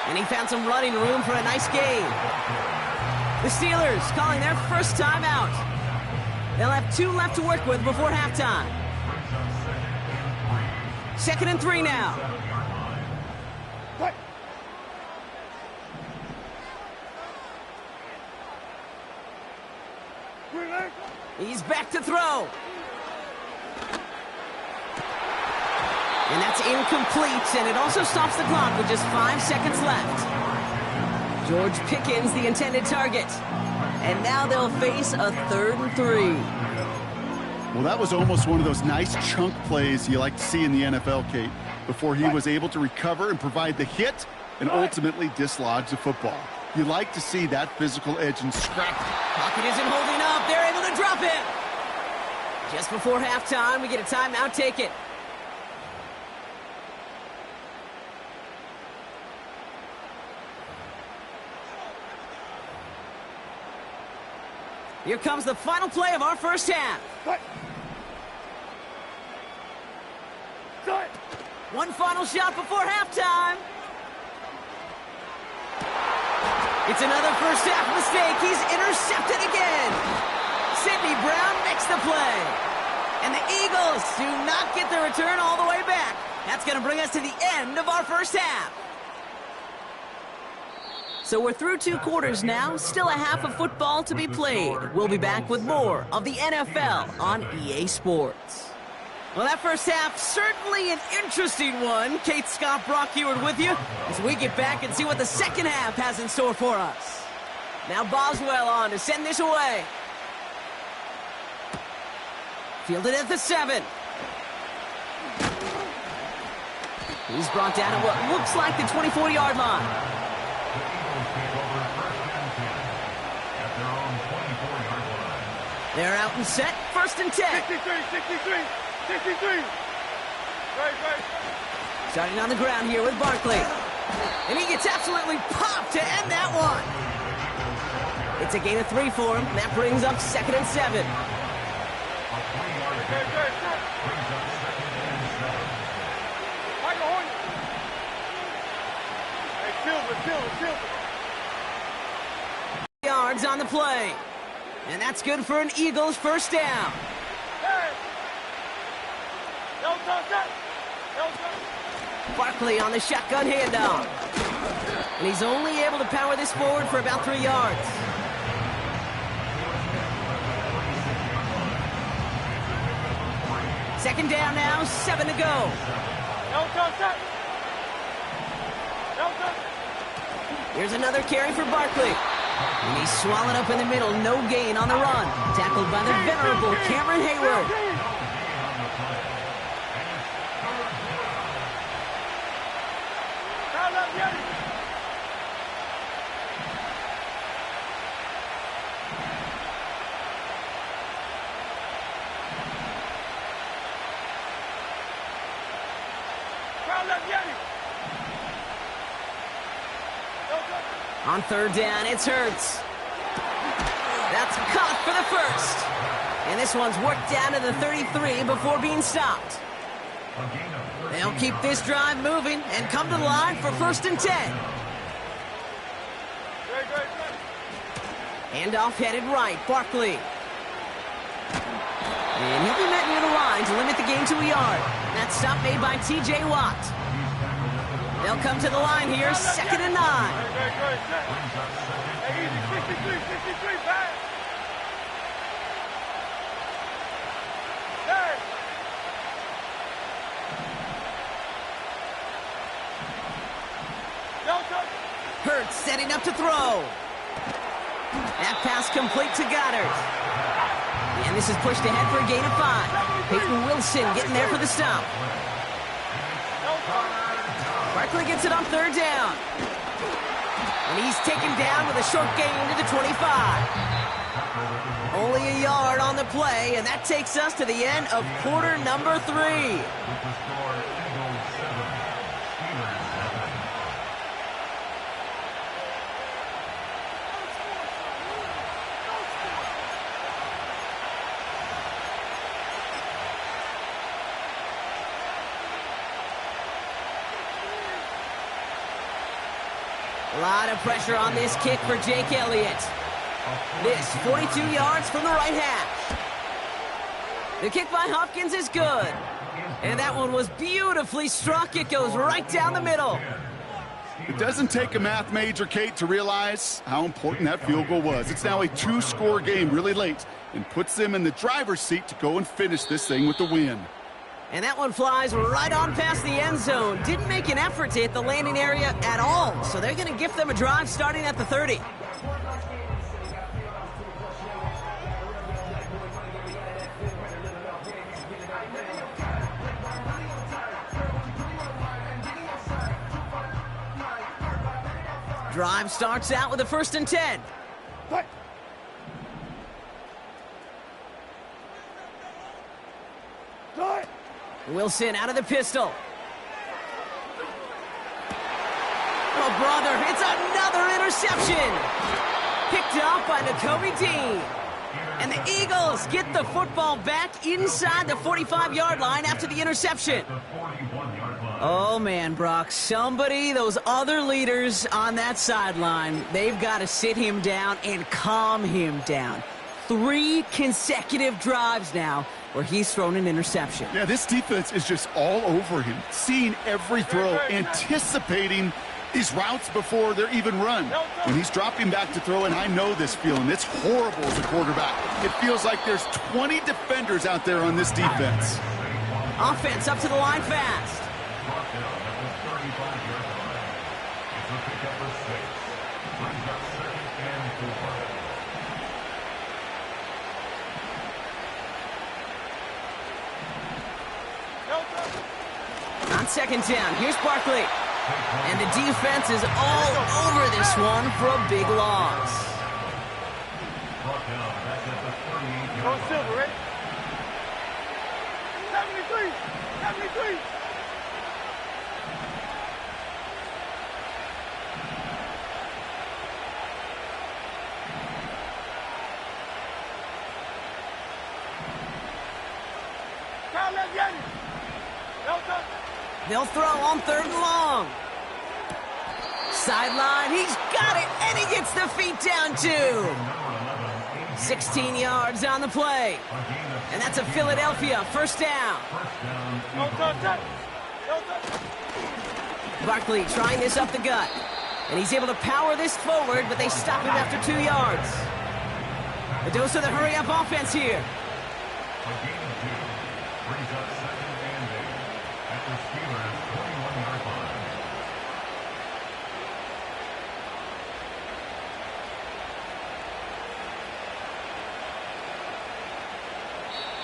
And he found some running room for a nice gain. The Steelers calling their first timeout. They'll have 2 left to work with before halftime. 2nd and 3 now. He's back to throw. And that's incomplete, and it also stops the clock with just 5 seconds left. George Pickens, the intended target. And now they'll face a 3rd and 3. Well, that was almost one of those nice chunk plays you like to see in the NFL, Kate, before he was able to recover and provide the hit and ultimately dislodge the football. You like to see that physical edge and scrap. Pocket isn't holding up. They're able to drop it. Just before halftime, we get a timeout. Take it. Here comes the final play of our first half. One final shot before halftime. It's another first half mistake. He's intercepted again. Sidney Brown makes the play. And the Eagles do not get the return all the way back. That's going to bring us to the end of our first half. So we're through 2 quarters now, still a half of football to be played. We'll be back with more of the NFL on EA Sports. Well, that first half, certainly an interesting one. Kate Scott, Brock Heward with you as we get back and see what the second half has in store for us. Now Boswell on to send this away. Fielded at the 7. He's brought down at what looks like the 24-yard line. They're out and set. First and 10. 63. Right. Starting on the ground here with Barkley. And he gets absolutely popped to end that one. It's a gain of 3 for him. That brings up 2nd and 7. Yards on the play. And that's good for an Eagles first down. Barkley on the shotgun handoff. And he's only able to power this forward for about 3 yards. Second down now, 7 to go. Here's another carry for Barkley. And he's swallowed up in the middle, no gain on the run. Tackled by the venerable Cameron Hayward. On third down, it's Hurts. That's caught for the first. And this one's worked down to the 33 before being stopped. They'll keep this drive moving and come to the line for 1st and 10. Handoff headed right, Barkley. And he'll be met near the line to limit the gain to a yard. That stop made by T.J. Watt. They'll come to the line here, 2nd and 9. Hurts setting up to throw. That pass complete to Goddard. And this is pushed ahead for a gain of 5. Peyton Wilson getting there for the stop. Barkley gets it on third down. And he's taken down with a short gain to the 25. Only a yard on the play, and that takes us to the end of quarter number 3. A lot of pressure on this kick for Jake Elliott. This 42 yards from the right hash. The kick by Hopkins is good. And that one was beautifully struck. It goes right down the middle. It doesn't take a math major, Kate, to realize how important that field goal was. It's now a 2-score game really late and puts them in the driver's seat to go and finish this thing with the win. And that one flies right on past the end zone. Didn't make an effort to hit the landing area at all. So they're going to gift them a drive starting at the 30. Drive starts out with a 1st and 10. What? Wilson out of the pistol. Oh, brother, it's another interception. Picked up by Nakobe Dean. And the Eagles get the football back inside the 45-yard line after the interception. Oh, man, Brock, those other leaders on that sideline, they've got to sit him down and calm him down. 3 consecutive drives now where he's thrown an interception. Yeah, this defense is just all over him, seeing every throw, anticipating these routes before they're even run. When he's dropping back to throw, and I know this feeling, it's horrible as a quarterback. It feels like there's 20 defenders out there on this defense. Offense up to the line fast. On second down, here's Barkley. And the defense is all over this one for a big loss. Go Silver, ready? 73. 73. They'll throw on 3rd and long. Sideline, he's got it, and he gets the feet down too. 16 yards on the play. And that's a Philadelphia first down. Barkley trying this up the gut. And he's able to power this forward, but they stop him after 2 yards. The dose of the hurry-up offense here.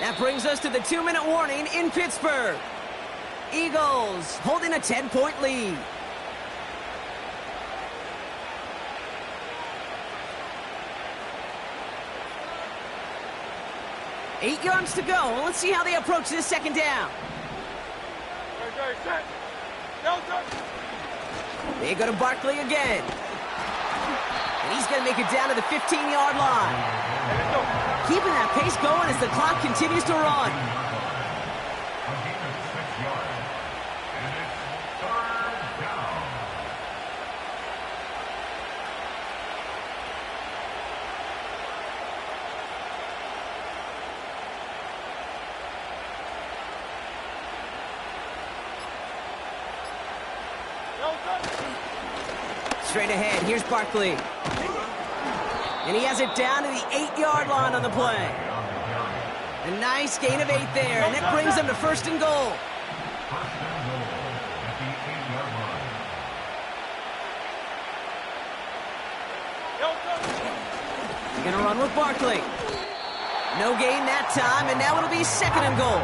That brings us to the 2-minute warning in Pittsburgh. Eagles holding a 10-point lead. Eight yards to go. Let's see how they approach this second down. They go to Barkley again. And he's going to make it down to the 15-yard line. Keeping that pace going as the clock continues to run. Straight ahead, here's Barkley. And he has it down to the 8-yard line on the play. A nice gain of 8 there, and that brings them to 1st and goal. They're going to run with Barkley. No gain that time, and now it'll be 2nd and goal.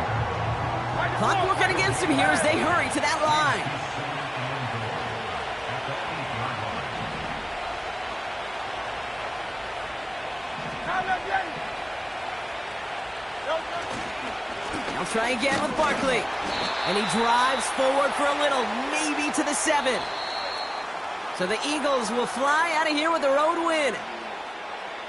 Clock working against him here as they hurry to that line. They'll try again with Barkley. And he drives forward for a little, maybe to the 7. So the Eagles will fly out of here with a road win.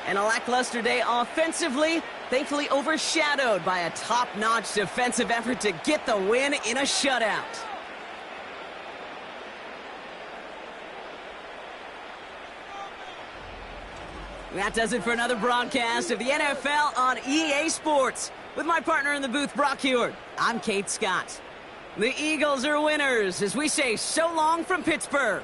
And a lackluster day offensively, thankfully overshadowed by a top-notch defensive effort to get the win in a shutout. That does it for another broadcast of the NFL on EA Sports. With my partner in the booth, Brock Heward, I'm Kate Scott. The Eagles are winners as we say so long from Pittsburgh.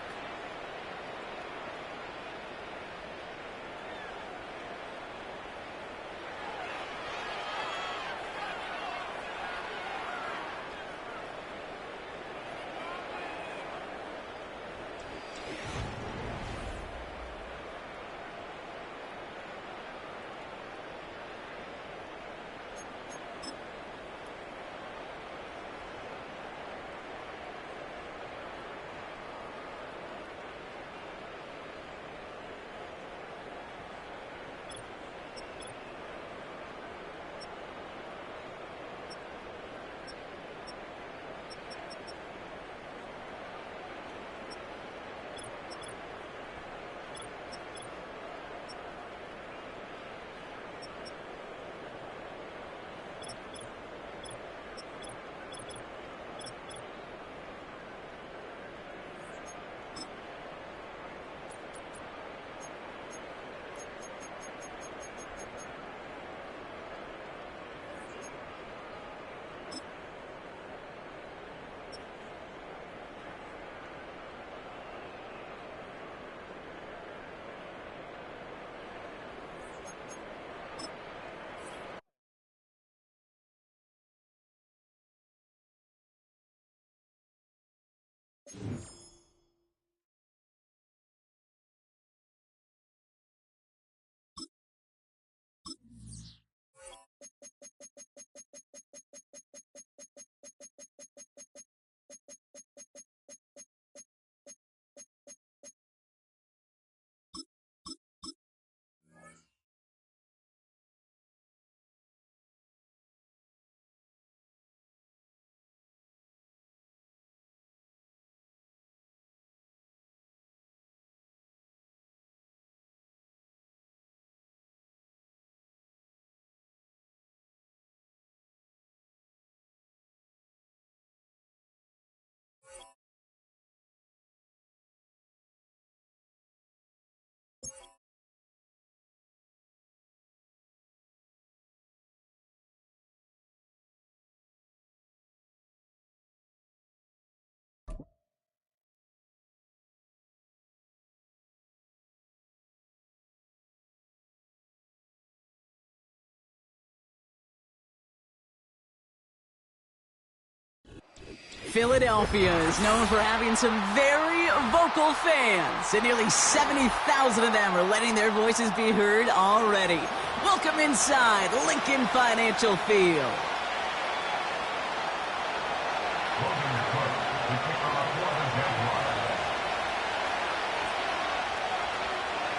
Philadelphia is known for having some very vocal fans, and nearly 70,000 of them are letting their voices be heard already. Welcome inside Lincoln Financial Field.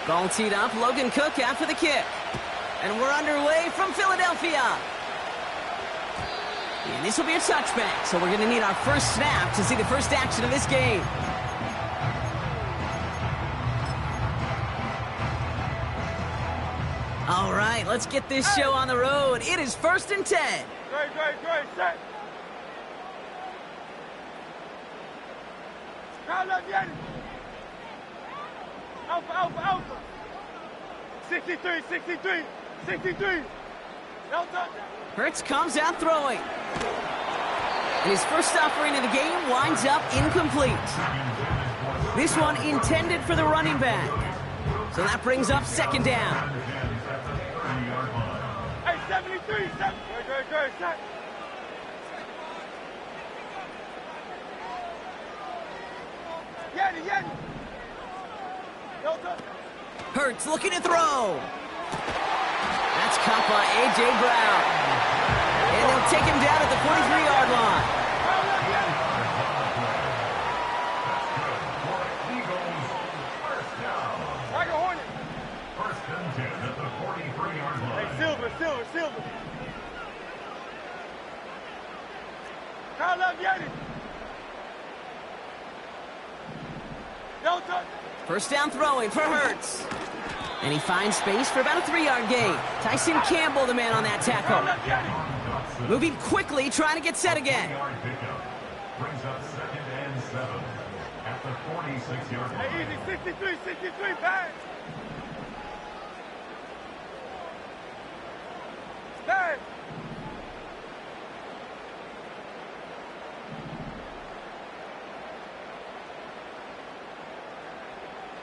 Ball teed up, Logan Cook after the kick. And we're underway from Philadelphia. And this will be a touchback, so we're going to need our first snap to see the first action of this game. All right, let's get this show on the road. It is 1st and 10. Great, set. Crowd left, Yanni. Alpha. 63. No touchdown. Hurts comes out throwing. And his first offering of the game winds up incomplete. This one intended for the running back. So that brings up 2nd down. Hey, 73. Great, set. Yanni. No touchdown. Hurts looking to throw. That's caught by A.J. Brown. And they'll take him down at the 43-yard line. Like a Hornet. 1st and 10 at the 43-yard line. Hey, Silver. Crowd left, Yanni. No touchdown. First down throwing for Hurts. And he finds space for about a 3-yard gain. Tyson Campbell, the man on that tackle. Moving quickly, trying to get set again. Brings up 2nd and 7 at the 46-yard line. Hey, easy, 63, pass. Pass.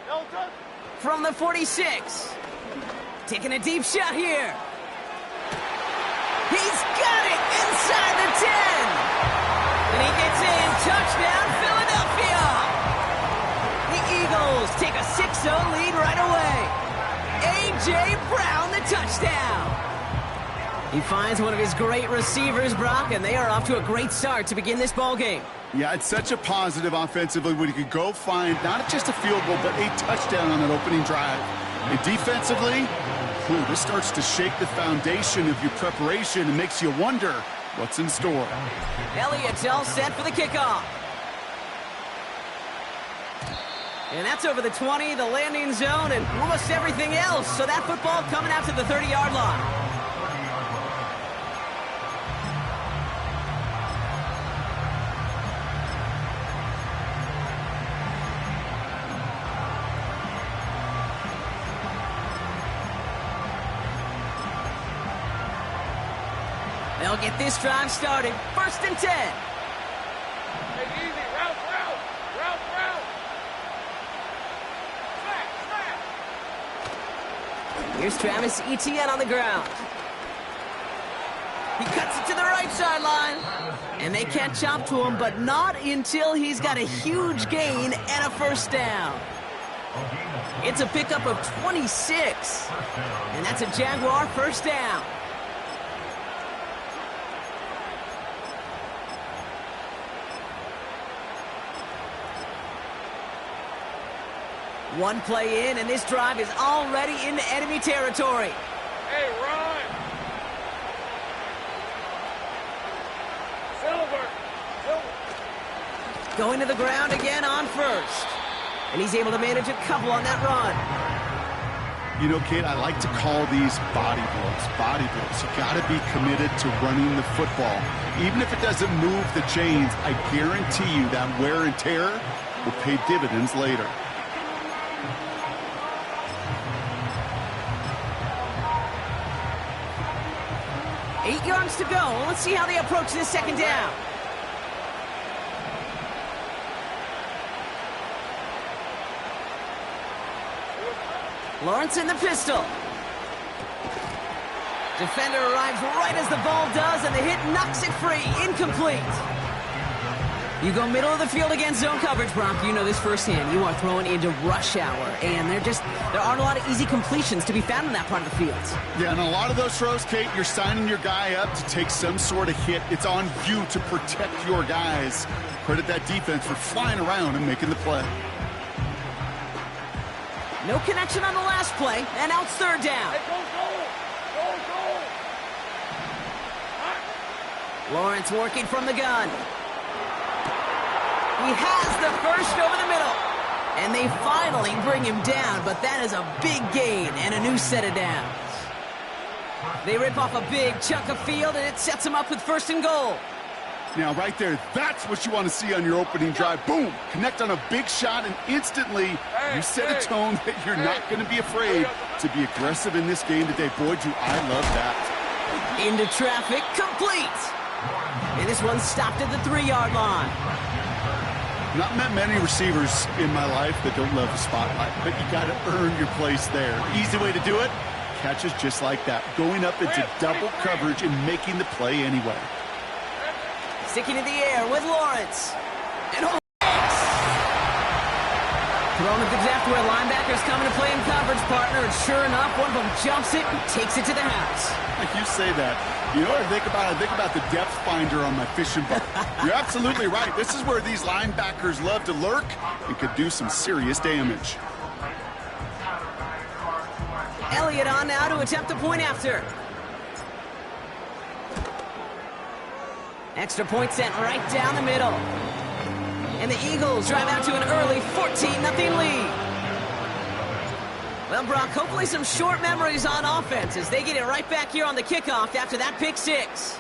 No touch. From the 46. Taking a deep shot here. He's got it inside the 10. And he gets in. Touchdown, Philadelphia. The Eagles take a 6-0 lead right away. A.J. Brown, the touchdown. He finds one of his great receivers, Brock, and they are off to a great start to begin this ball game. Yeah, it's such a positive offensively when you could go find not just a field goal, but a touchdown on that opening drive. And defensively, this starts to shake the foundation of your preparation and makes you wonder what's in store. Elliott's all set for the kickoff. And that's over the 20, the landing zone, and almost everything else. So that football coming out to the 30-yard line. They'll get this drive started. 1st and 10. Hey, easy. Route. Slack. Here's Travis Etienne on the ground. He cuts it to the right sideline. And they can't chop to him, but not until he's got a huge gain and a first down. It's a pickup of 26. And that's a Jaguar first down. One play in, and this drive is already into enemy territory. Hey, run! Silver! Going to the ground again on first. And he's able to manage a couple on that run. You know, Kate, I like to call these body blows. Body blows. You got to be committed to running the football. Even if it doesn't move the chains, I guarantee you that wear and tear will pay dividends later. Eight yards to go. Let's see how they approach this second down. Lawrence in the pistol. Defender arrives right as the ball does, and the hit knocks it free. Incomplete. You go middle of the field against zone coverage, Brock. You know this firsthand. You are throwing into rush hour, and there aren't a lot of easy completions to be found in that part of the field. Yeah, and a lot of those throws, Kate, you're signing your guy up to take some sort of hit. It's on you to protect your guys. Credit that defense for flying around and making the play. No connection on the last play, and now it's third down. Hey, go! Lawrence working from the gun. He has the first over the middle. And they finally bring him down, but that is a big gain and a new set of downs. They rip off a big chunk of field, and it sets them up with first and goal. Now, right there, that's what you want to see on your opening drive. Boom! Connect on a big shot, and instantly you set a tone that you're not going to be afraid to be aggressive in this game today. Boy, do I love that. Into traffic, complete. And this one stopped at the 3-yard line. Not met many receivers in my life that don't love the spotlight, but you got to earn your place there. Easy way to do it, catches just like that. Going up into double coverage and making the play anyway. Sticking in the air with Lawrence. And thrown at the depth where linebackers coming to play in coverage, partner. And sure enough, one of them jumps it and takes it to the house. Like you say that. You know what I think about? I think about the depth finder on my fishing boat. You're absolutely right. This is where these linebackers love to lurk and could do some serious damage. Elliott on now to attempt a point after. Extra point sent right down the middle. And the Eagles drive out to an early 14-0 lead. Well, Brock, hopefully some short memories on offense as they get it right back here on the kickoff after that pick six.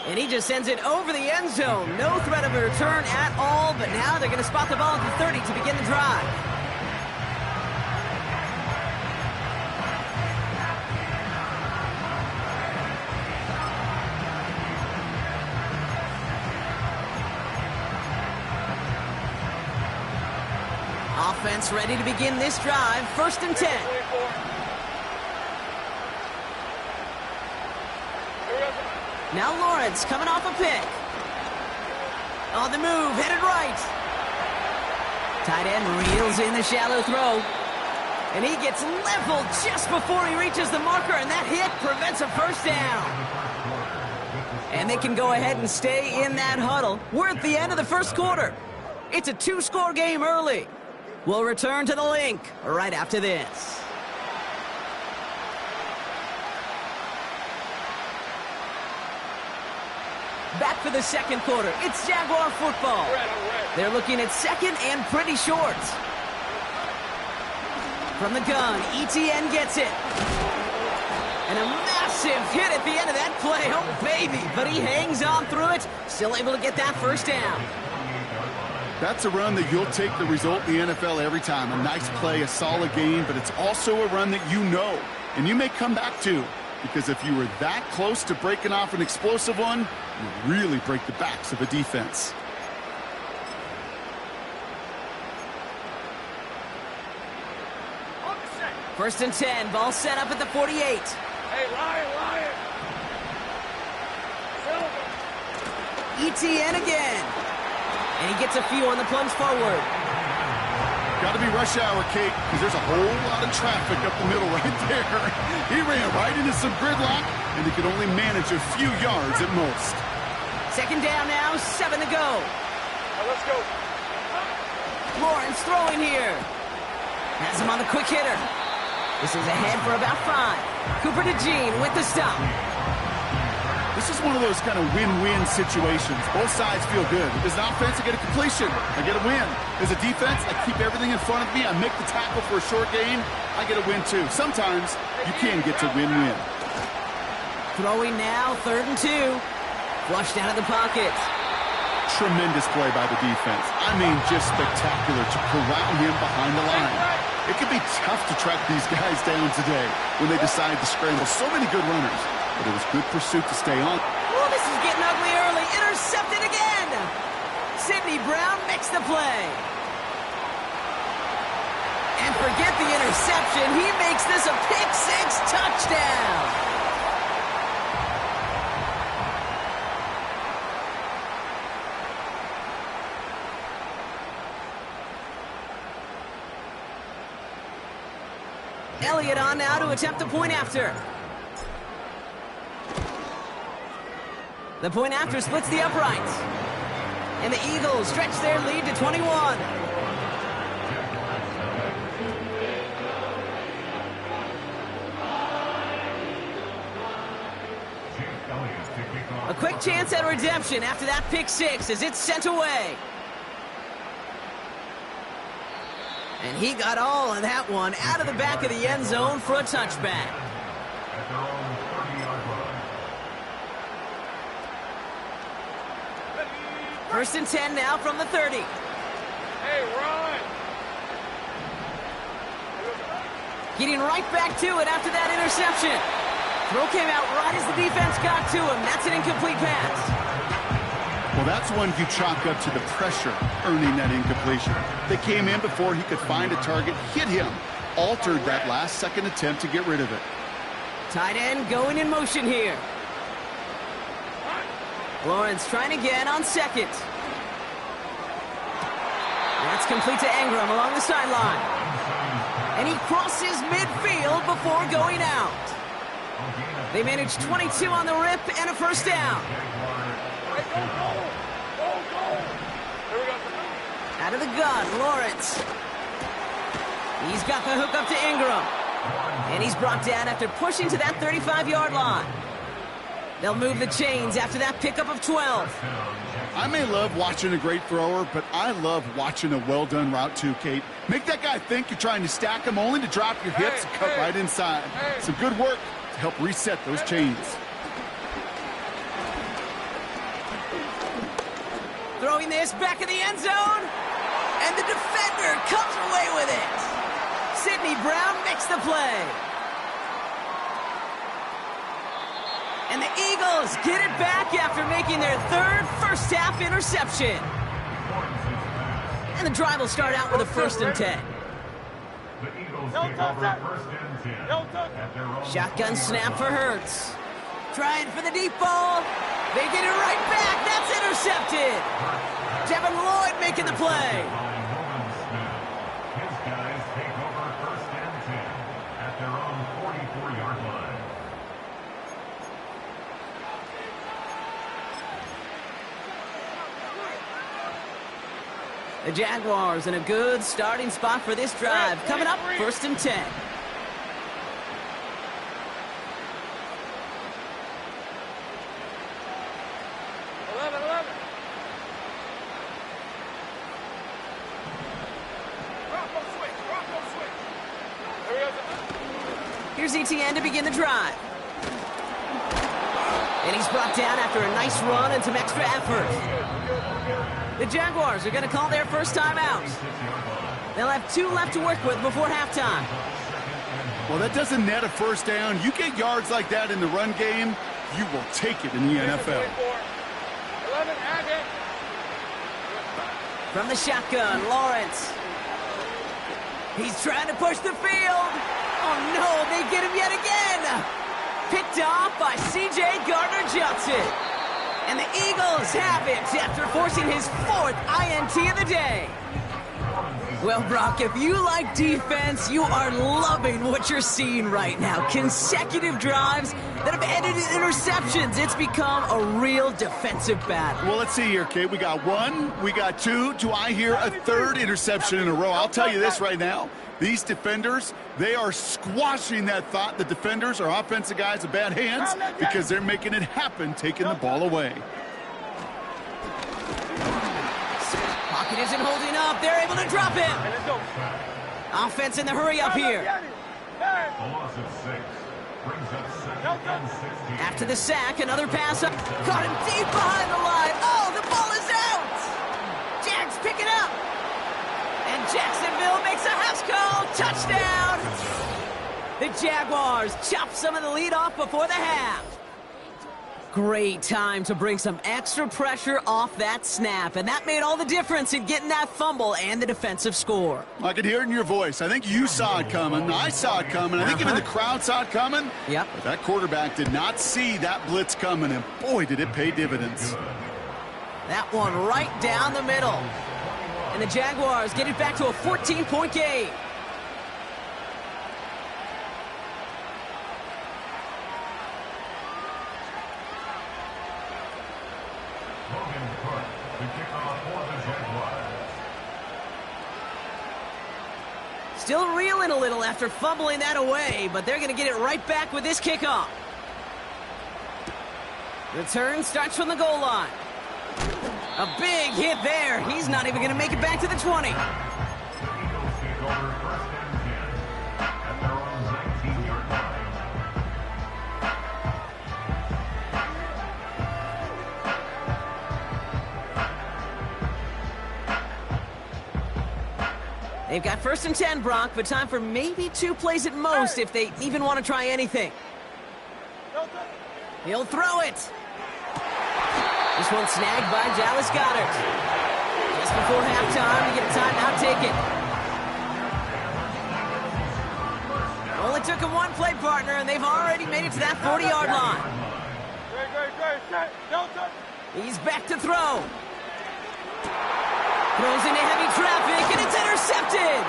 And he just sends it over the end zone. No threat of a return at all, but now they're going to spot the ball at the 30 to begin the drive. Offense ready to begin this drive. 1st and 10. Now Lawrence coming off a pick. On the move, headed right. Tight end reels in the shallow throw. And he gets leveled just before he reaches the marker, and that hit prevents a first down. And they can go ahead and stay in that huddle. We're at the end of the first quarter. It's a 2-score game early. We'll return to the link right after this. Back for the second quarter. It's Jaguar football. They're looking at second and pretty short. From the gun, ETN gets it. And a massive hit at the end of that play. Oh, baby. But he hangs on through it. Still able to get that first down. That's a run that you'll take the result in the NFL every time. A nice play, a solid game, but it's also a run that you know and you may come back to, because if you were that close to breaking off an explosive one, you really break the backs of a defense. First and 10, ball set up at the 48. Hey, Ryan! ETN again. And he gets a few on the plunge forward. Got to be rush hour, Kate, because there's a whole lot of traffic up the middle right there. He ran right into some gridlock, and he could only manage a few yards at most. Second down now, 7 to go. Let's go. Lawrence throwing here. Has him on the quick hitter. This is ahead for about 5. Cooper to Jean with the stop. This is one of those kind of win-win situations. Both sides feel good. As an offense, I get a completion. I get a win. As a defense, I keep everything in front of me. I make the tackle for a short gain. I get a win, too. Sometimes you can get to win-win. Throwing now, 3rd and 2. Flushed out of the pocket. Tremendous play by the defense. I mean, just spectacular to corral him behind the line. It can be tough to track these guys down today when they decide to scramble. So many good runners, but it was good pursuit to stay on. Oh, this is getting ugly early. Intercepted again. Sidney Brown makes the play. And forget the interception. He makes this a pick-6 touchdown. Elliott on now to attempt the point after. The point after splits the uprights. And the Eagles stretch their lead to 21. A quick chance at redemption after that pick-6 as it's sent away. And he got all of that one out of the back of the end zone for a touchback. At their own 30-yard line. First and 10 now from the 30. Hey, run. Getting right back to it after that interception. Throw came out right as the defense got to him. That's an incomplete pass. Well, that's one you chalk up to the pressure earning that incompletion. They came in before he could find a target, hit him, altered that last-second attempt to get rid of it. Tight end going in motion here. Lawrence trying again on 2nd. That's complete to Ingram along the sideline. And he crosses midfield before going out. They managed 22 on the rip and a first down. Out of the gun, Lawrence. He's got the hook up to Ingram. And he's brought down after pushing to that 35-yard line. They'll move the chains after that pickup of 12. I may love watching a great thrower, but I love watching a well-done route too, Kate. Make that guy think you're trying to stack him only to drop your hips and cut right inside. Some good work to help reset those chains. Throwing this back in the end zone. And the defender comes away with it. Sidney Brown makes the play. And the Eagles get it back after making their 3rd first-half interception. And the drive will start out with a 1st and 10. The Eagles take over 1st and 10 at their own. Shotgun snap for Hurts. Trying for the deep ball. They get it right back. That's intercepted. Devin Lloyd making the play. His guys take over 1st and 10 at their own 44-yard line. The Jaguars in a good starting spot for this drive. Coming up, 1st and 10. Here's ETN to begin the drive. And he's brought down after a nice run and some extra effort. The Jaguars are going to call their first time out. They'll have 2 left to work with before halftime. Well, that doesn't net a first down. You get yards like that in the run game, you will take it in the NFL. From the shotgun, Lawrence. He's trying to push the field. Oh, no, they get him yet again. Picked off by C.J. Gardner-Johnson. And And the Eagles have it after forcing his 4th INT of the day. Well, Brock, if you like defense, you are loving what you're seeing right now. Consecutive drives that have ended in interceptions. It's become a real defensive battle. Well, let's see here, Kate. We got 1, we got 2. Do I hear a 3rd interception in a row? I'll tell you this right now. These defenders, they are squashing that thought. The defenders are offensive guys with bad hands because they're making it happen, taking the ball away. Pocket isn't holding up. They're able to drop him. Offense in the hurry up here. A loss of 6. Brings up 2nd and 16. After the sack, another pass up. Caught him deep behind the line. Oh, the ball is out. Jags pick it up. And Jacksonville makes a house call. Touchdown. The Jaguars chop some of the lead off before the half. Great time to bring some extra pressure off that snap, and that made all the difference in getting that fumble and the defensive score. I could hear it in your voice. I think you saw it coming. I saw it coming. I think even the crowd saw it coming. Yep. But that quarterback did not see that blitz coming, and boy, did it pay dividends. That one right down the middle. And the Jaguars get it back to a 14-point game. Still reeling a little after fumbling that away, but they're going to get it right back with this kickoff. Return starts from the goal line. A big hit there. He's not even going to make it back to the 20. The Eagles take over 1st and 10 at their own 19-yard line. They've got 1st and 10, Brock, but time for maybe 2 plays at most if they even want to try anything. He'll throw it. This one snagged by Dallas Goedert. Just before halftime to get a timeout taken. Only took him 1 play, partner, and they've already made it to that 40-yard line. He's back to throw. Throws into heavy traffic, and it's intercepted!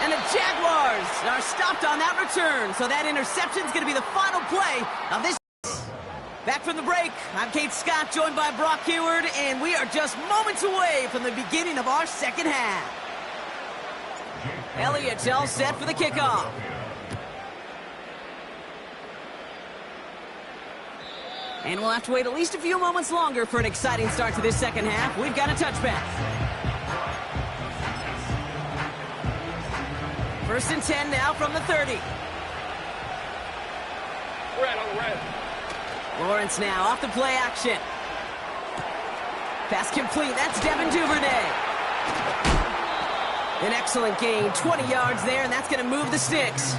And the Jaguars are stopped on that return, so that interception is going to be the final play of this. Back from the break, I'm Kate Scott, joined by Brock Heward, and we are just moments away from the beginning of our second half. Elliott's all set for the kickoff. And we'll have to wait at least a few moments longer for an exciting start to this second half. We've got a touchback. 1st and 10 now from the 30. Red on the red. Lawrence now off the play action. Pass complete. That's Devin Duvernay. An excellent gain. 20 yards there, and that's going to move the sticks.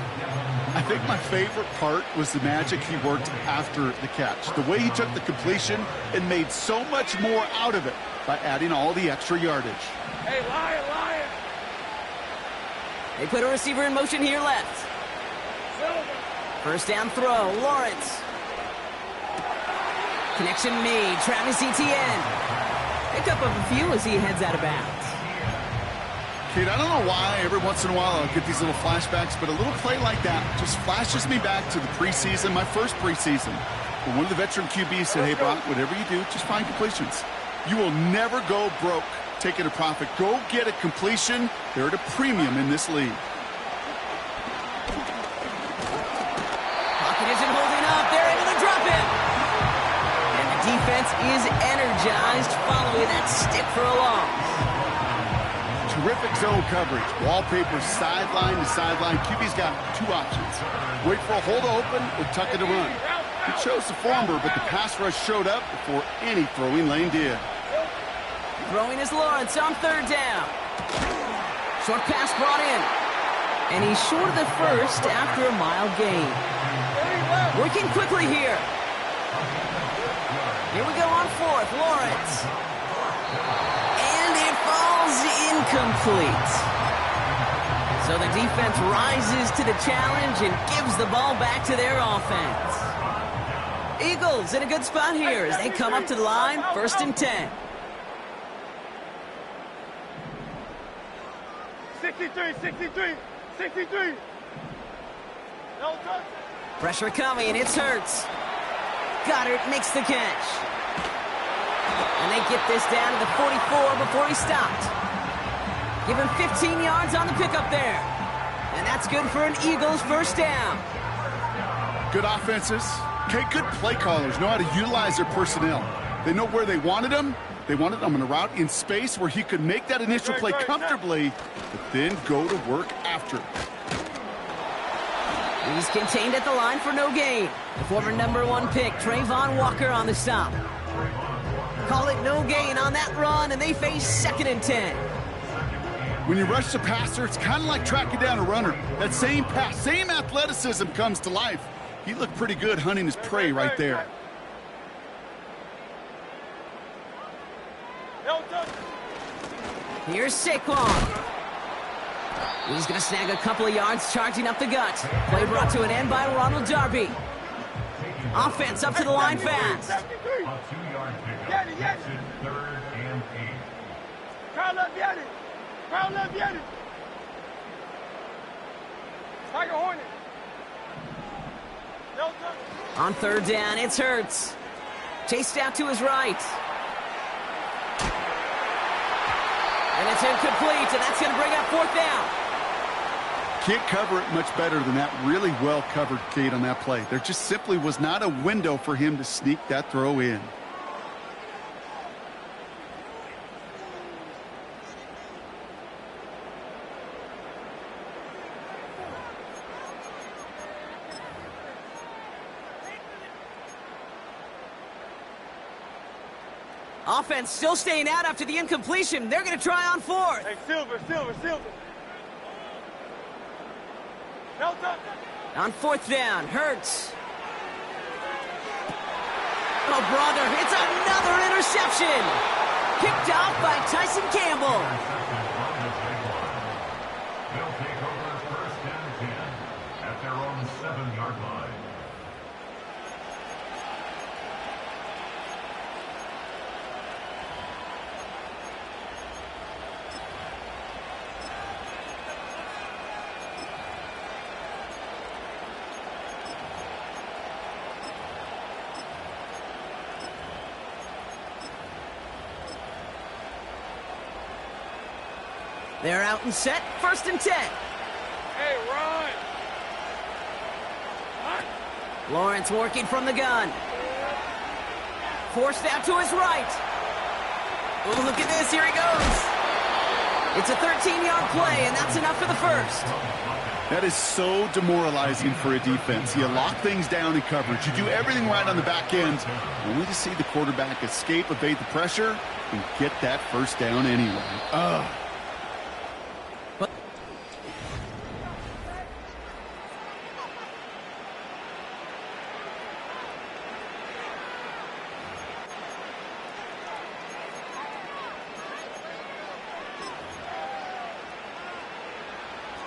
I think my favorite part was the magic he worked after the catch. The way he took the completion and made so much more out of it by adding all the extra yardage. Hey, Lion, Lion. They put a receiver in motion here left. 1st down throw, Lawrence. Connection made, Travis Etienne. Pick up a few as he heads out of bounds. Kate, I don't know why every once in a while I'll get these little flashbacks, but a little play like that just flashes me back to the preseason, my first preseason. When one of the veteran QBs said, hey, Brock, whatever you do, just find completions. You will never go broke taking a profit. Go get a completion. They're at a premium in this league. Pocket isn't holding up. They're able to drop him. And the defense is energized following that stick for a loss. Terrific zone coverage. Wallpaper sideline to sideline. QB's got 2 options. Wait for a hole to open or tuck it to run. He chose the former, but the pass rush showed up before any throwing lane did. Throwing is Lawrence on 3rd down. Short pass brought in. And he's short of the first after a mile gain. Working quickly here. Here we go on 4th. Lawrence. And it falls incomplete. So So the defense rises to the challenge and gives the ball back to their offense. Eagles in a good spot here as they come up to the line, 1st and 10. 63, 63, 63. No touch. Pressure coming, and it's Hurts. Goddard makes the catch. And they get this down to the 44 before he stopped. Give him 15 yards on the pickup there. And that's good for an Eagles 1st down. Good offenses. Okay, good play callers know how to utilize their personnel. They know where they wanted them. They wanted them on a route in space where he could make that initial play comfortably, but then go to work after it. He's contained at the line for no gain. The former #1 pick, Trayvon Walker, on the stop. Call it no gain on that run, and they face 2nd and 10. When you rush the passer, it's kind of like tracking down a runner. That same pass, same athleticism comes to life. He looked pretty good hunting his prey right there. Here's Saquon. He's going to snag a couple of yards charging up the gut. Play brought to an end by Ronald Darby. Offense up to the line fast. A 2-yard pickup. Makes it 3rd and 8. Crowd left, get it. Crowd left, get it. Tiger Hornet. No touch. On 3rd down, it's Hurts. Chased out to his right. And it's incomplete, and that's going to bring up 4th down. Can't cover it much better than that. Really well covered, Kate, on that play. There just simply was not a window for him to sneak that throw in. Offense still staying out after the incompletion. They're going to try on 4th. Hey, Silver. No touch. On 4th down, Hurts. Oh, brother, it's another interception. Picked off by Tyson Campbell. They'll take over 1st and 10 at their own 7-yard line. They're out and set, 1st and 10. Hey, run. Lawrence working from the gun. Forced out to his right. Oh, look at this, here he goes. It's a 13-yard play, and that's enough for the 1st. That is so demoralizing for a defense. You lock things down in coverage. You do everything right on the back end, only to see the quarterback escape, evade the pressure, and get that 1st down anyway. Ugh.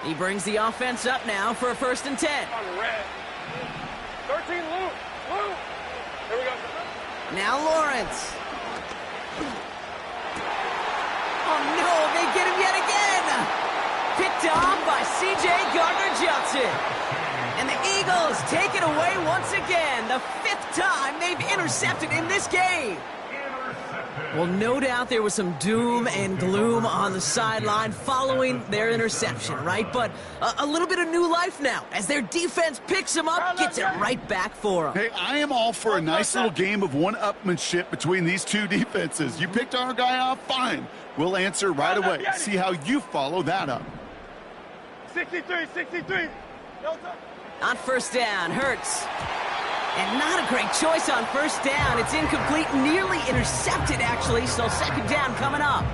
He brings the offense up now for a 1st and 10. On red. 13, Lou. Here we go. Now Lawrence. Oh, no, they get him yet again. Picked off by C.J. Gardner-Johnson. And the Eagles take it away once again. The 5th time they've intercepted in this game. Well, no doubt there was some doom and gloom on the sideline following their interception, right? But a little bit of new life now as their defense picks them up, gets it right back for them. Hey, I am all for a nice little game of one-upmanship between these two defenses. You picked our guy off, fine. We'll answer right away. See how you follow that up. 63. No touch. On 1st down, Hurts. And not a great choice on 1st down. It's incomplete, nearly intercepted, actually, so 2nd down coming up.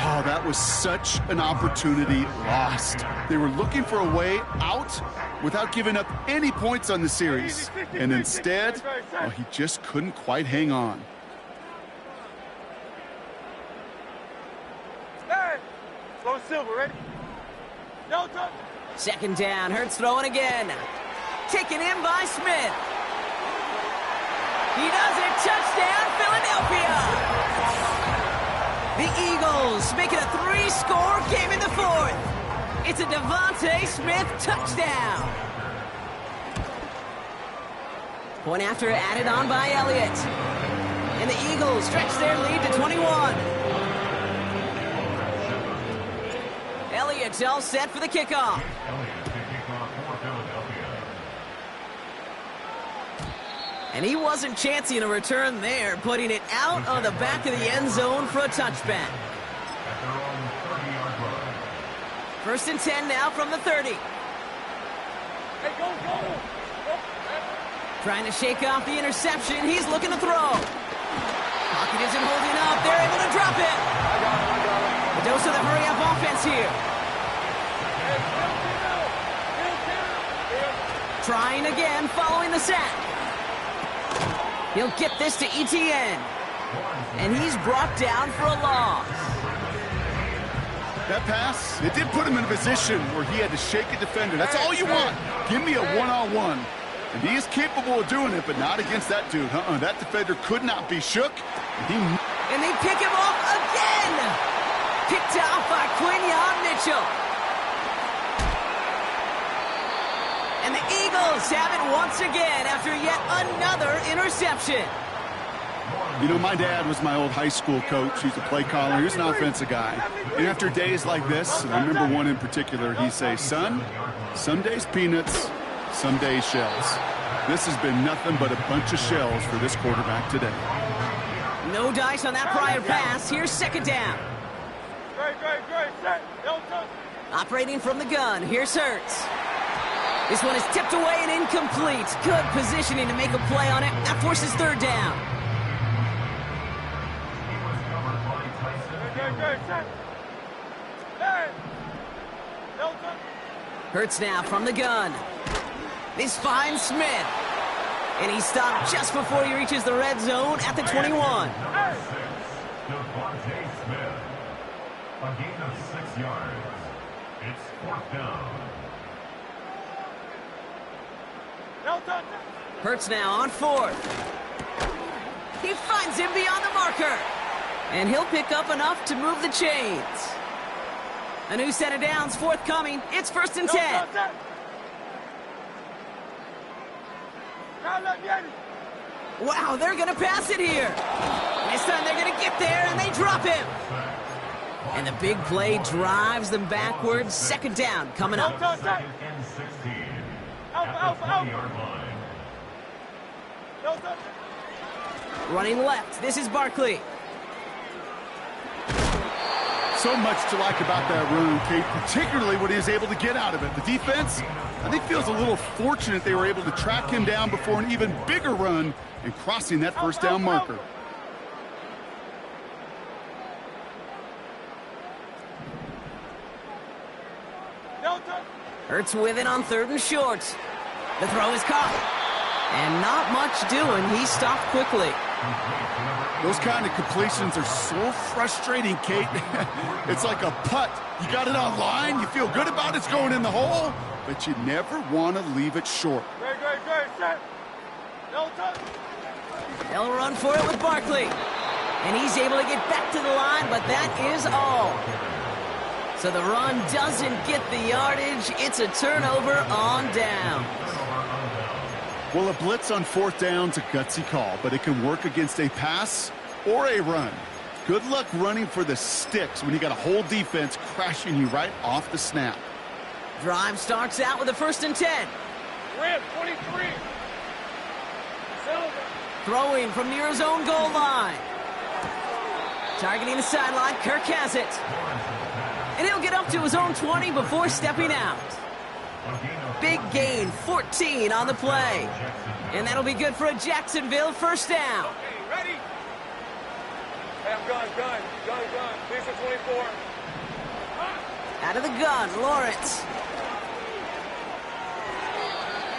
Oh, that was such an opportunity lost. They were looking for a way out without giving up any points on the series. And instead, well, he just couldn't quite hang on. Hey! Slow Silver, ready? Second down, Hurts throwing again. Taken in by Smith. He does it, touchdown, Philadelphia! The Eagles make it a 3-score game in the fourth. It's a Devontae Smith touchdown. Point after added on by Elliott. And the Eagles stretch their lead to 21. Elliott's all set for the kickoff. And he wasn't chancing a return there, putting it out on the back of the end zone for a touchback. First and 10 now from the 30. Hey, go. Trying to shake off the interception. He's looking to throw. Pocket isn't holding up. They're able to drop it. A dose of the hurry-up offense here. Trying again following the sack. He'll get this to ETN. And he's brought down for a loss. That pass, it did put him in a position where he had to shake a defender. That's all you want. Give me a one-on-one. And he is capable of doing it, but not against that dude. That defender could not be shook. And they pick him off again. Picked off by Quinyon Mitchell. And the Eagles have it once again after yet another interception. You know, my dad was my old high school coach. He's a play caller. He was an offensive guy. And after days like this, and I remember one in particular, he'd say, son, some days peanuts, some days shells. This has been nothing but a bunch of shells for this quarterback today. No dice on that prior pass. Here's second down. Operating from the gun. Here's Hurts. This one is tipped away and incomplete. Good positioning to make a play on it. That forces third down. Hurts now from the gun. This finds Smith. And he's stopped just before he reaches the red zone at the 21. Devontae Smith. A gain of 6 yards. It's fourth down. Hurts now on fourth. He finds him beyond the marker. And he'll pick up enough to move the chains. A new set of downs forthcoming. It's first and 10. Wow, they're going to pass it here. This time they're going to get there, and they drop him. And the big play drives them backwards. Second down coming up. Second and 16. At the 20-yard line. Running left. This is Barkley. So much to like about that run, Kate, particularly what he was able to get out of it. The defense, I think, feels a little fortunate they were able to track him down before an even bigger run and crossing that first down marker. Hurts with it on third and short. The throw is caught. And not much doing. He stopped quickly. Those kind of completions are so frustrating, Kate. It's like a putt. You got it on line, you feel good about it's going in the hole, but you never want to leave it short. They'll run for it with Barkley. And he's able to get back to the line, but that is all. So the run doesn't get the yardage. It's a turnover on down. Well, a blitz on fourth down's a gutsy call, but it can work against a pass or a run. Good luck running for the sticks when you got a whole defense crashing you right off the snap. Drive starts out with a first and 10. Red 23. Throwing from near his own goal line. Targeting the sideline, Kirk has it. And he'll get up to his own 20 before stepping out. Big gain, 14 on the play. And that'll be good for a Jacksonville first down. Okay, ready? Hey, I'm gun. Please for 24. Out of the gun, Lawrence.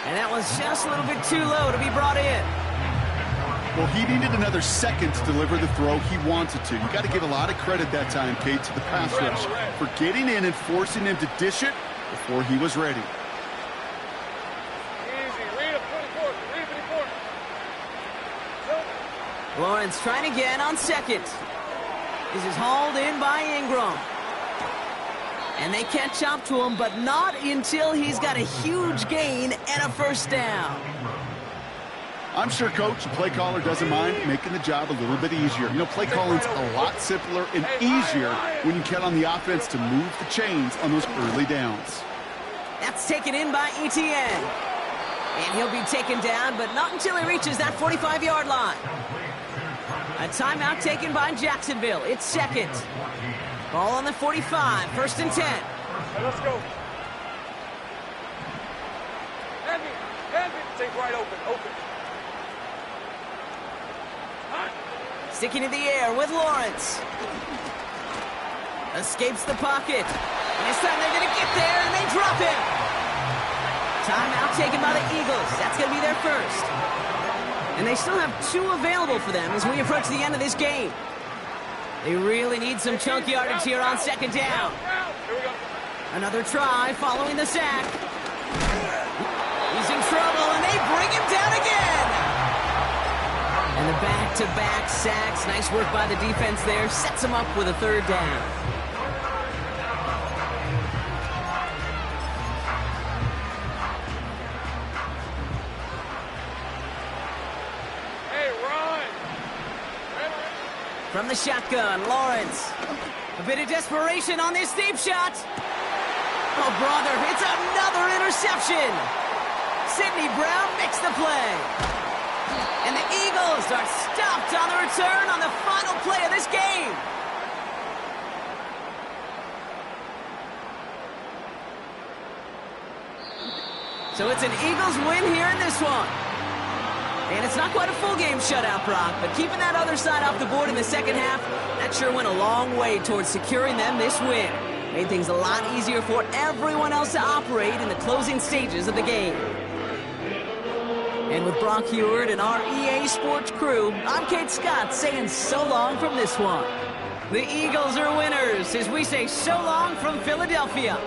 And that was just a little bit too low to be brought in. Well, he needed another second to deliver the throw he wanted to. You got to give a lot of credit that time, Kate, to the pass rush for getting in and forcing him to dish it before he was ready. Easy. Read him. 24. Read 24. Lawrence trying again on second. This is hauled in by Ingram. And they catch up to him, but not until he's got a huge gain and a first down. I'm sure Coach, the play caller, doesn't mind making the job a little bit easier. You know, play calling's a lot simpler and easier when you count on the offense to move the chains on those early downs. That's taken in by Etienne. And he'll be taken down, but not until he reaches that 45-yard line. A timeout taken by Jacksonville. It's second. Ball on the 45, 1st and 10. Hey, let's go. Hand me. Take right open. Sticking in the air with Lawrence. Escapes the pocket. And this time they're going to get there, and they drop him. Timeout taken by the Eagles. That's going to be their first. And they still have 2 available for them as we approach the end of this game. They really need some chunk yardage here on 2nd down. Here we go. Another try following the sack. He's in trouble, and they bring him down again. And the back-to-back sacks. Nice work by the defense there. Sets him up with a 3rd down. Hey, run. From the shotgun, Lawrence. A bit of desperation on this deep shot. Oh, brother, it's another interception. Sidney Brown makes the play. And the Eagles are stopped on the return on the final play of this game. So it's an Eagles win here in this one. And it's not quite a full game shutout, Brock, but keeping that other side off the board in the second half, that sure went a long way towards securing them this win. Made things a lot easier for everyone else to operate in the closing stages of the game. And with Brock Heward and our EA Sports crew, I'm Kate Scott saying so long from this one. The Eagles are winners as we say so long from Philadelphia.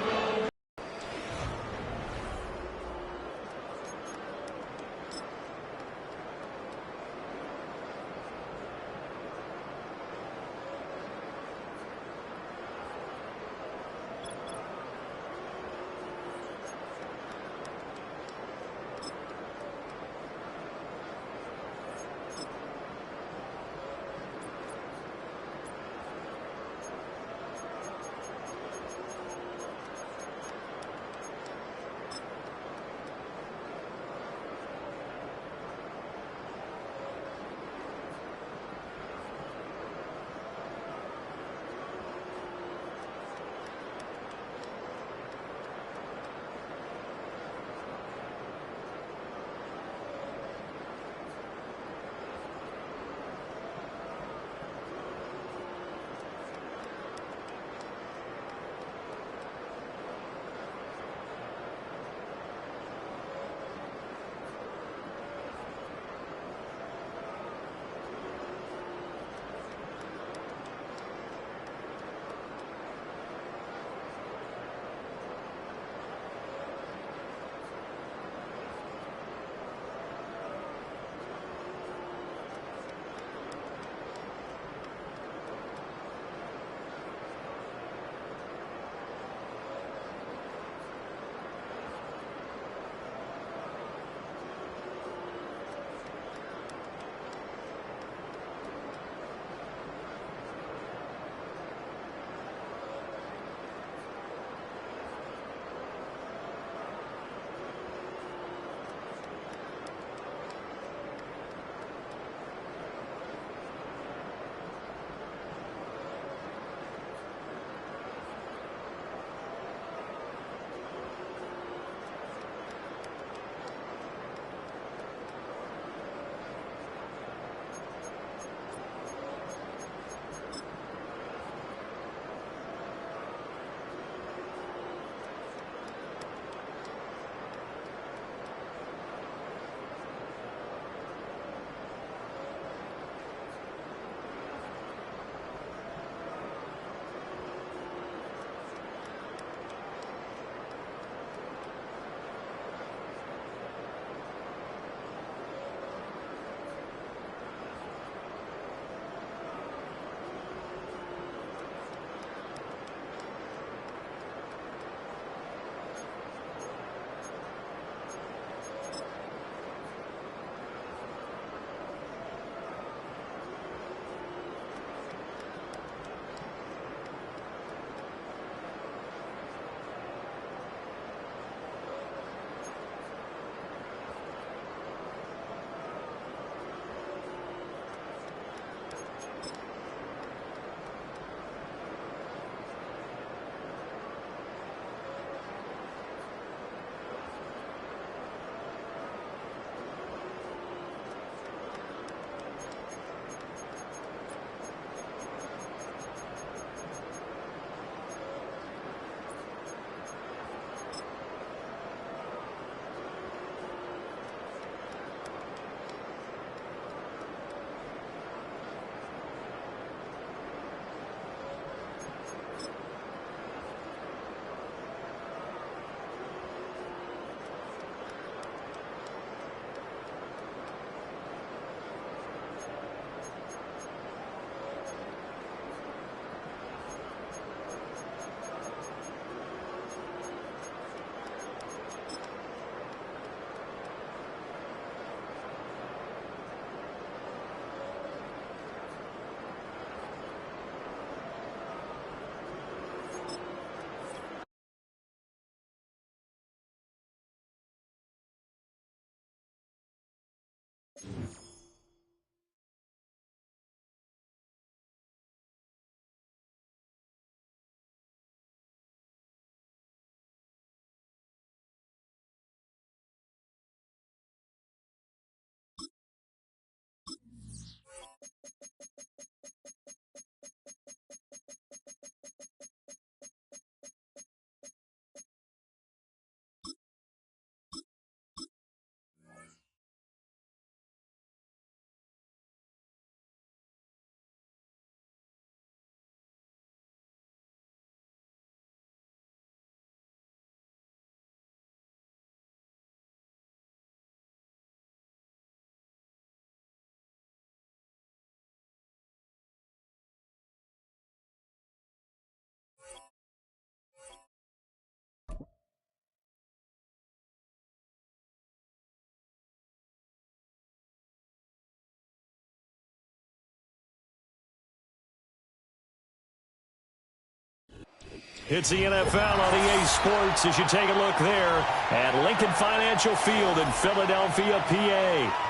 It's the NFL on EA Sports as you take a look there at Lincoln Financial Field in Philadelphia, PA.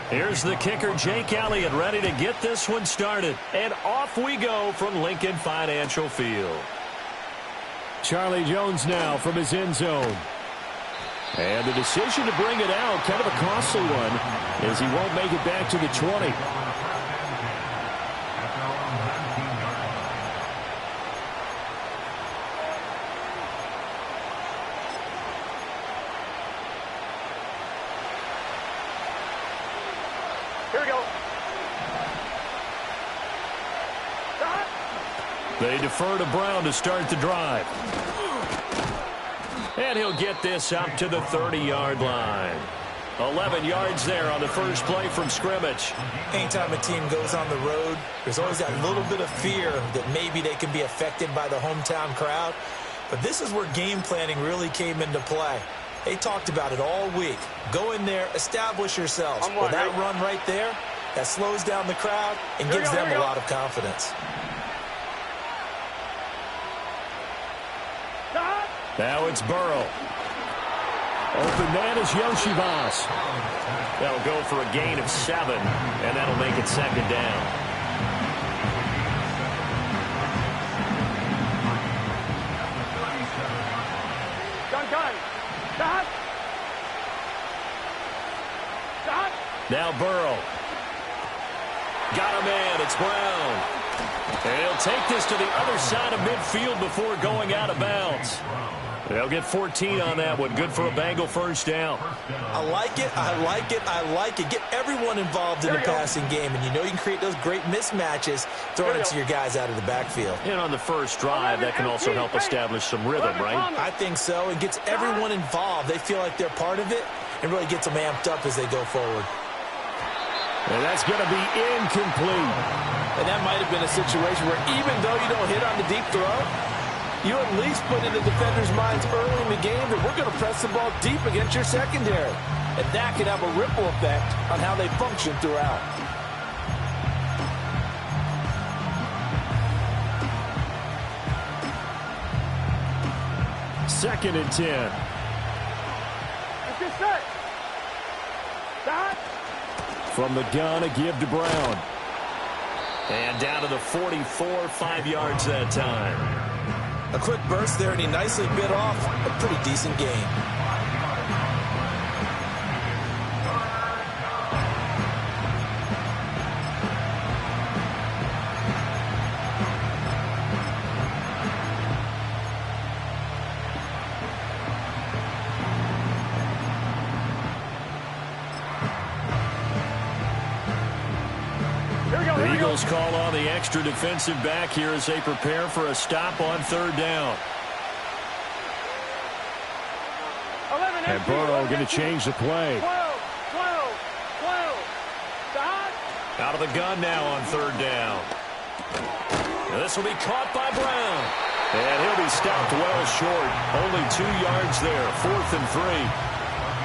Here's the kicker, Jake Elliott, ready to get this one started. And off we go from Lincoln Financial Field. Charlie Jones now from his end zone. And the decision to bring it out, kind of a costly one, as he won't make it back to the 20. Here we go. They defer to Brown to start the drive. And he'll get this up to the 30-yard line. 11 yards there on the first play from scrimmage. Anytime a team goes on the road, there's always that little bit of fear that maybe they can be affected by the hometown crowd. But this is where game planning really came into play. They talked about it all week. Go in there, establish yourselves. Well, that run right there, that slows down the crowd and gives them a lot of confidence. Now it's Burrow. Open man is Yoshivas. That'll go for a gain of 7, and that'll make it second down. Now Burrow. Got a man. It's Brown. And he'll take this to the other side of midfield before going out of bounds. They'll get 14 on that one. Good for a Bengal first down. I like it. I like it. I like it. Get everyone involved in the passing game. And you know you can create those great mismatches throwing it to your guys out of the backfield. And on the first drive, that can also help establish some rhythm, right? I think so. It gets everyone involved. They feel like they're part of it and really gets them amped up as they go forward. And that's going to be incomplete. And that might have been a situation where even though you don't hit on the deep throw, you at least put in the defenders' minds early in the game that we're going to press the ball deep against your secondary. And that can have a ripple effect on how they function throughout. Second and 10. Let's get set. Stop. From the gun, a give to Brown. And down to the 44, 5 yards that time. A quick burst there, and he nicely bit off a pretty decent gain. The Eagles call on the extra defensive back here as they prepare for a stop on third down. And Burrow going to change the play. 12. Stop. Out of the gun now on third down. And this will be caught by Brown. And he'll be stopped well short. Only 2 yards there. 4th and 3.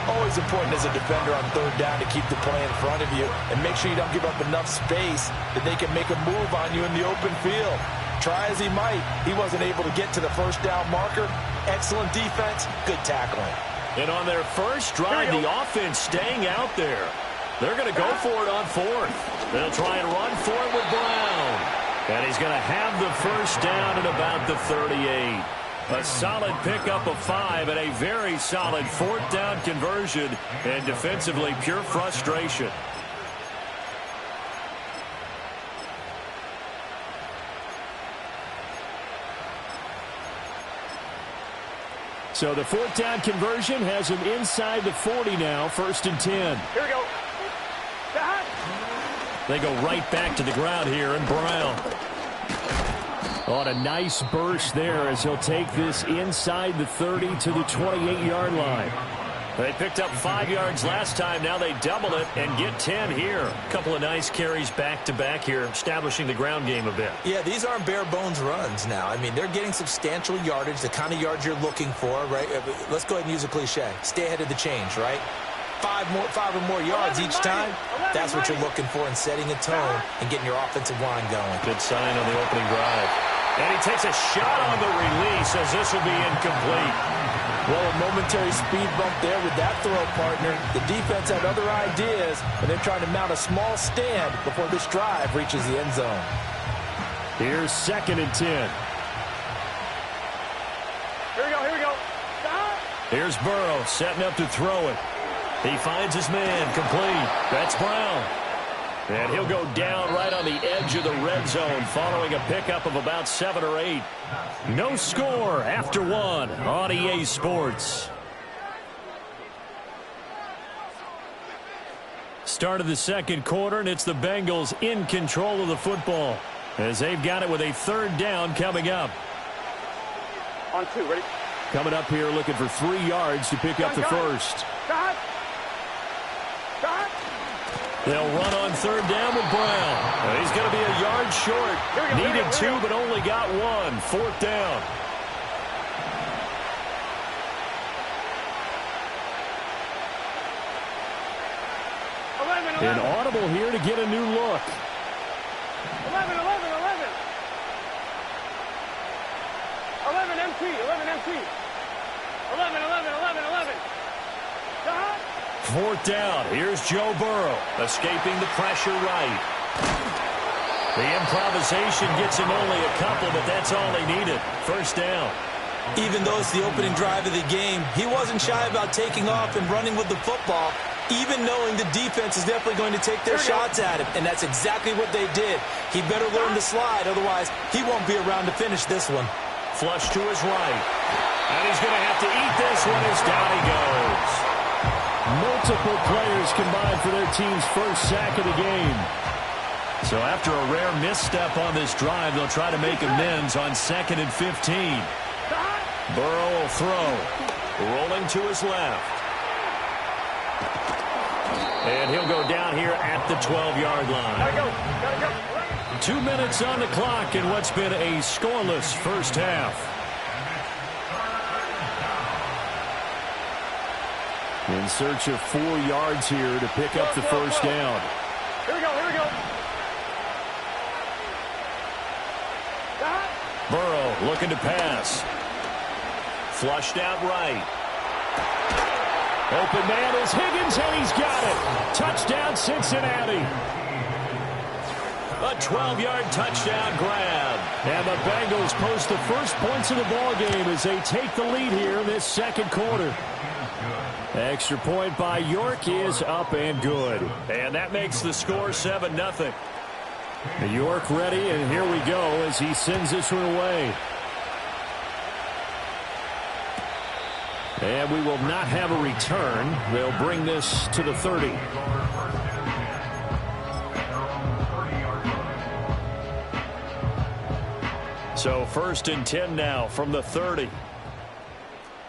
Always important as a defender on third down to keep the play in front of you and make sure you don't give up enough space that they can make a move on you in the open field. Try as he might, he wasn't able to get to the first down marker. Excellent defense, good tackling. And on their first drive, the offense staying out there. They're going to go for it on 4th. They'll try and run for it with Brown. And he's going to have the first down at about the 38. A solid pickup of 5 and a very solid 4th down conversion, and defensively pure frustration. So the 4th down conversion has him inside the 40 now, 1st and 10. Here we go. They go right back to the ground here, and Brown. On a nice burst there as he'll take this inside the 30 to the 28-yard line. They picked up 5 yards last time. Now they double it and get 10 here. A couple of nice carries back-to-back here, establishing the ground game a bit. Yeah, these aren't bare-bones runs now. I mean, they're getting substantial yardage, the kind of yards you're looking for, right? Let's go ahead and use a cliche. Stay ahead of the change, right? 5 or more yards each time, that's what you're looking for in setting a tone and getting your offensive line going. Good sign on the opening drive. And he takes a shot on the release as this will be incomplete. Well, a momentary speed bump there with that throw, partner. The defense had other ideas, and they're trying to mount a small stand before this drive reaches the end zone. Here's 2nd and 10. Here we go. Stop. Here's Burrow setting up to throw it. He finds his man, complete. That's Brown. And he'll go down right on the edge of the red zone following a pickup of about 7 or 8. No score after 1 on EA Sports. Start of the second quarter, and it's the Bengals in control of the football as they've got it with a 3rd down coming up. On 2, ready? Coming up here looking for 3 yards to pick up the first. Stop. They'll run on 3rd down with Brown. He's going to be a yard short. Needed 2, but only got 1. 4th down. An audible here to get a new look. 11 MT. 11. Stop. 4th down. Here's Joe Burrow, escaping the pressure right. The improvisation gets him only a couple, but that's all he needed. 1st down. Even though it's the opening drive of the game, he wasn't shy about taking off and running with the football, even knowing the defense is definitely going to take their shots at him, and that's exactly what they did. He better learn to slide, otherwise he won't be around to finish this one. Flush to his right. And he's going to have to eat this one as down he goes. Multiple players combined for their team's first sack of the game. So after a rare misstep on this drive, they'll try to make amends on 2nd and 15. Burrow will throw. Rolling to his left. And he'll go down here at the 12-yard line. Gotta go. 2 minutes on the clock in what's been a scoreless first half. In search of 4 yards here to pick up the first down. Here we go. Burrow looking to pass. Flushed out right. Open man is Higgins, and he's got it. Touchdown, Cincinnati. A 12-yard touchdown grab. And the Bengals post the first points of the ball game as they take the lead here in this second quarter. Extra point by York is up and good. And that makes the score 7-0. York ready, and here we go as he sends this one away. And we will not have a return. They'll bring this to the 30. So 1st and 10 now from the 30.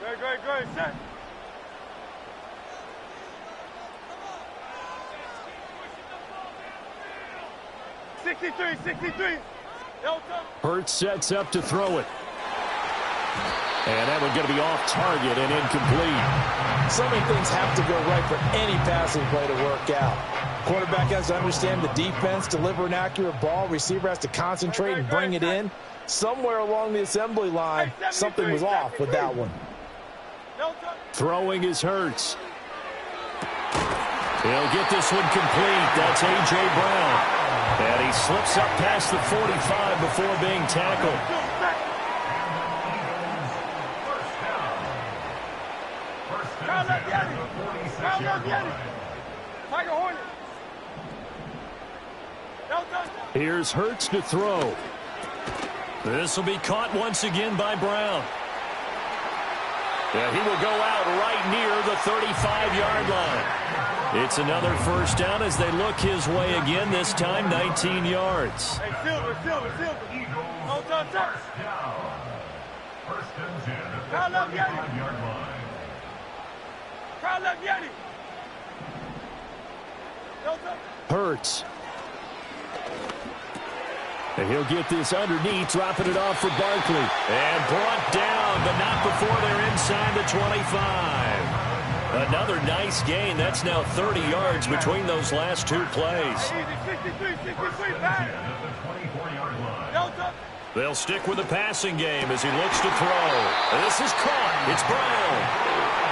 Great. Set. $63. Hurts sets up to throw it. And that one going to be off target and incomplete. So many things have to go right for any passing play to work out. Quarterback has to understand the defense, deliver an accurate ball. Receiver has to concentrate and bring it in. Somewhere along the assembly line, something was off with that one. Throwing is Hurts. He'll get this one complete. That's A.J. Brown. And he slips up past the 45 before being tackled. Here's Hurts to throw. This will be caught once again by Brown. Yeah, he will go out right near the 35-yard line. It's another first down as they look his way again, this time 19 yards. Hey, Silver. No touch. First and 10 at the Kyle left Yeti. 35-yard line. No touch. Hurts. And he'll get this underneath, dropping it off for Barkley. And brought down, but not before they're inside the 25. Another nice gain. That's now 30 yards between those last two plays. They'll stick with the passing game as he looks to throw. This is caught. It's Brown.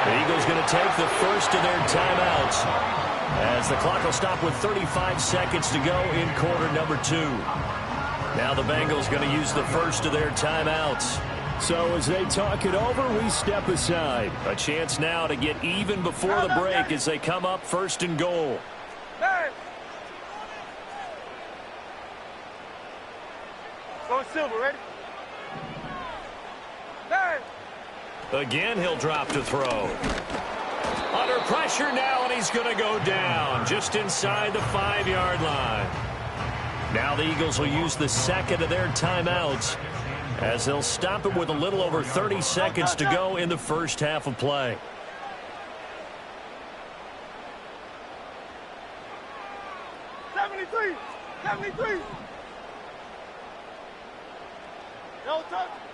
The Eagles going to take the first of their timeouts as the clock will stop with 35 seconds to go in quarter number 2. Now the Bengals going to use the first of their timeouts. So as they talk it over, we step aside. A chance now to get even before the break as they come up first and goal. Go Silver, ready? Again, he'll drop to throw. Under pressure now, and he's going to go down just inside the 5-yard line. Now the Eagles will use the second of their timeouts as they'll stop it with a little over 30 seconds to go in the first half of play.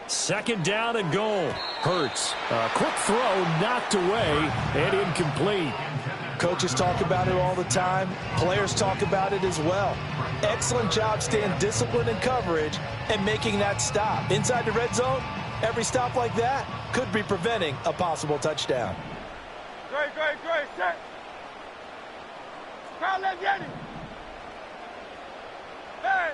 Second down and goal. Hurts. Quick throw knocked away and incomplete. Coaches talk about it all the time. Players talk about it as well. Excellent job staying disciplined in coverage and making that stop. Inside the red zone, every stop like that could be preventing a possible touchdown. Great, set. Crowd, let's get him. Hey.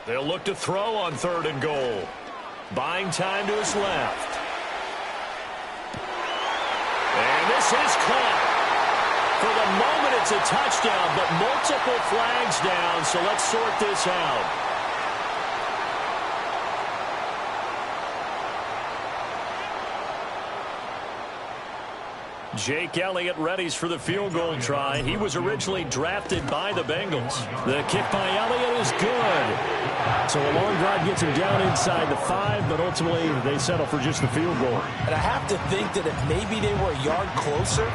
They'll look to throw on third and goal. Buying time to his left. And this is caught. For the moment, it's a touchdown, but multiple flags down, so let's sort this out. Jake Elliott readies for the field goal try. He was originally drafted by the Bengals. The kick by Elliott is good. So a long drive gets him down inside the 5, but ultimately they settle for just the field goal. And I have to think that if maybe they were a yard closer,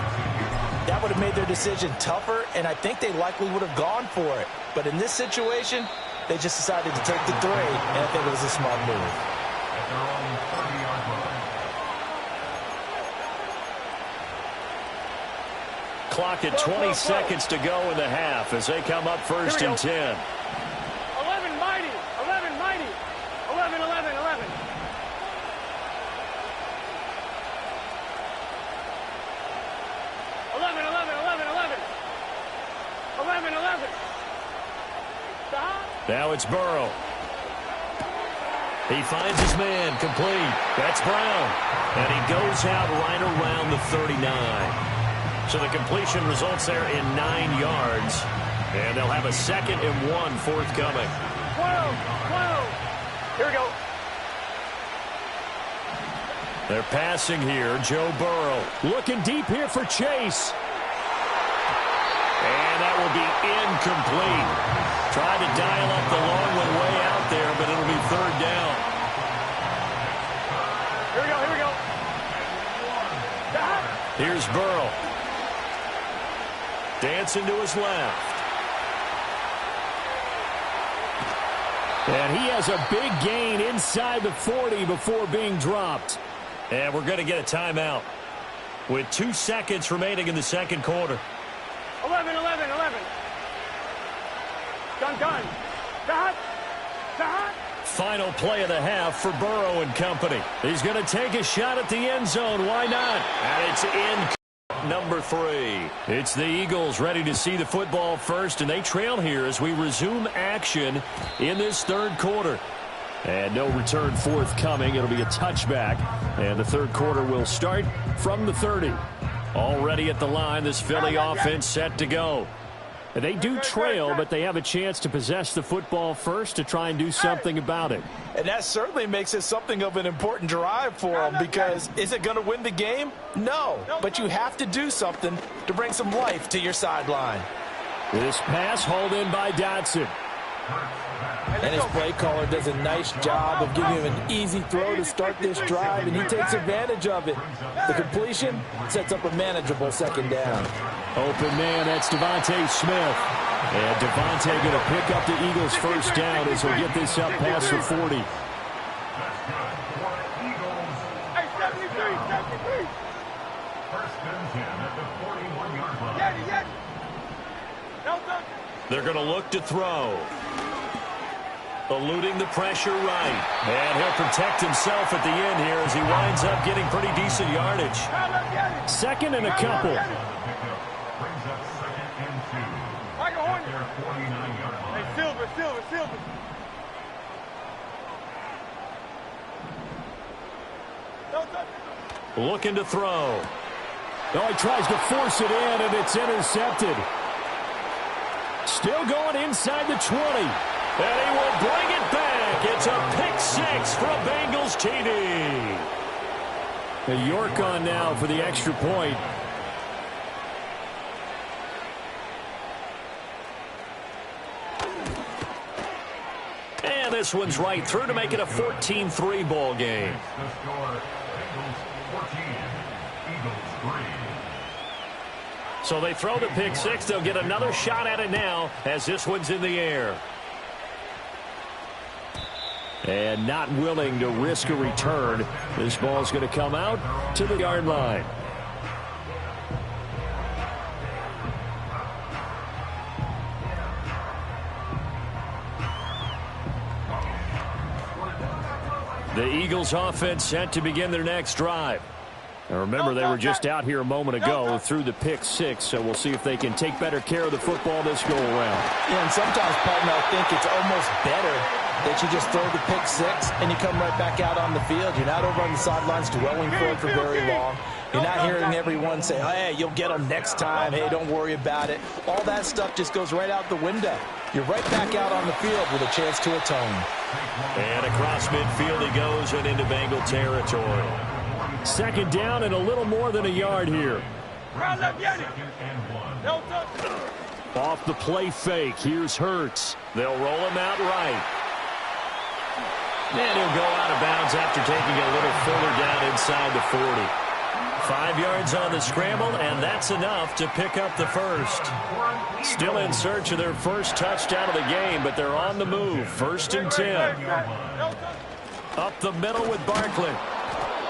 that would have made their decision tougher, and I think they likely would have gone for it. But in this situation, they just decided to take the 3, and I think it was a smart move. Clock at 20 seconds to go in the half as they come up first and 10. 11 mighty. 11 mighty. 11, 11, 11. 11, 11, 11, 11. 11, 11. Stop. Now it's Burrow. He finds his man complete. That's Brown. And he goes out right around the 39. So the completion results there in 9 yards. And they'll have a 2nd and 1 forthcoming. 12. Here we go. They're passing here. Joe Burrow looking deep here for Chase. And that will be incomplete. Tried to dial up the long one way out there, but it'll be 3rd down. Here we go. Here's Burrow. Dancing to his left. And he has a big gain inside the 40 before being dropped. And we're going to get a timeout with 2 seconds remaining in the second quarter. 11. Done. Final play of the half for Burrow and company. He's going to take a shot at the end zone. Why not? And it's in. Number 3. It's the Eagles ready to see the football first, and they trail here as we resume action in this 3rd quarter. And no return forthcoming. It'll be a touchback, and the 3rd quarter will start from the 30. Already at the line, this Philly offense set to go. And they do trail, but they have a chance to possess the football first to try and do something about it. And that certainly makes it something of an important drive for them, because is it going to win the game? No, but you have to do something to bring some life to your sideline. This pass hauled in by Dotson. And his play caller does a nice job of giving him an easy throw to start this drive, and he takes advantage of it. The completion sets up a manageable 2nd down. Open man, that's Devontae Smith. And Devontae going to pick up the Eagles' first down as he'll get this up past the 40. They're going to look to throw. Eluding the pressure right. And he'll protect himself at the end here as he winds up getting pretty decent yardage. Second and a couple. Brings up 2nd and 2. At their 49-yard line. Hey, Silver. Looking to throw. Oh, he tries to force it in, and it's intercepted. Still going inside the 20. And he will bring it back. It's a pick six for a Bengals TD. York on now for the extra point. And this one's right through to make it a 14-3 ball game. The score, Bengals 14, Eagles 3. So they throw the pick six. They'll get another shot at it now as this one's in the air. And not willing to risk a return. This ball's going to come out to the yard line. The Eagles offense set to begin their next drive. And remember, they were just out here a moment ago through the pick six, so we'll see if they can take better care of the football this go around. Yeah, and sometimes, partner, I think it's almost better that you just throw the pick six and you come right back out on the field. You're not over on the sidelines dwelling for it for very long. You're not hearing everyone say, oh, hey, you'll get them next time. Hey, don't worry about it. All that stuff just goes right out the window. You're right back out on the field with a chance to atone. And across midfield he goes and into Bengal territory. Second down and a little more than a yard here. Off the play fake. Here's Hurts. They'll roll him out right. And he'll go out of bounds after taking a little further down inside the 40. 5 yards on the scramble, and that's enough to pick up the first. Still in search of their first touchdown of the game, but they're on the move. 1st and 10. Up the middle with Barkley.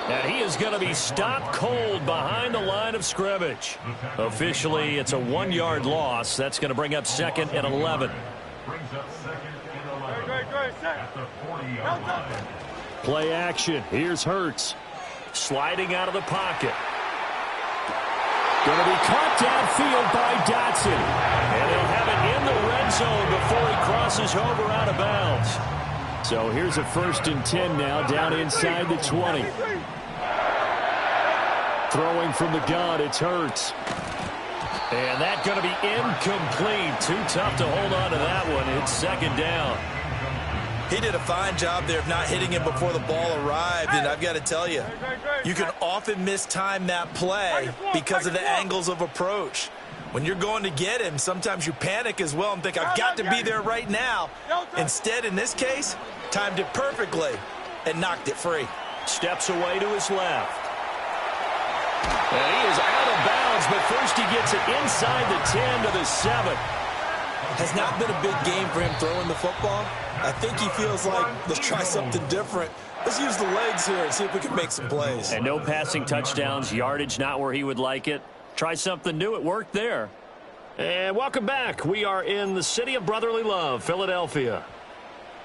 And he is going to be stopped cold behind the line of scrimmage. Officially, it's a 1-yard loss. That's going to bring up 2nd and 11. Brings up 2nd and 11 at the 40-yard line. Play action. Here's Hurts. Sliding out of the pocket. Going to be caught downfield by Dotson. And he'll have it in the red zone before he crosses over out of bounds. So here's a 1st and 10 now down inside the 20. Throwing from the gun, it's Hurts. And that's going to be incomplete. Too tough to hold on to that one. It's 2nd down. He did a fine job there of not hitting him before the ball arrived, and I've got to tell you, you can often mistime that play because of the angles of approach. When you're going to get him, sometimes you panic as well and think, I've got to be there right now. Instead, in this case, timed it perfectly and knocked it free. Steps away to his left. And he is out of bounds, but first he gets it inside the 10 to the 7. Has not been a big game for him throwing the football. I think he feels like, let's try something different. Let's use the legs here and see if we can make some plays. And no passing touchdowns, yardage not where he would like it. Try something new. It worked there. And welcome back. We are in the city of brotherly love, Philadelphia.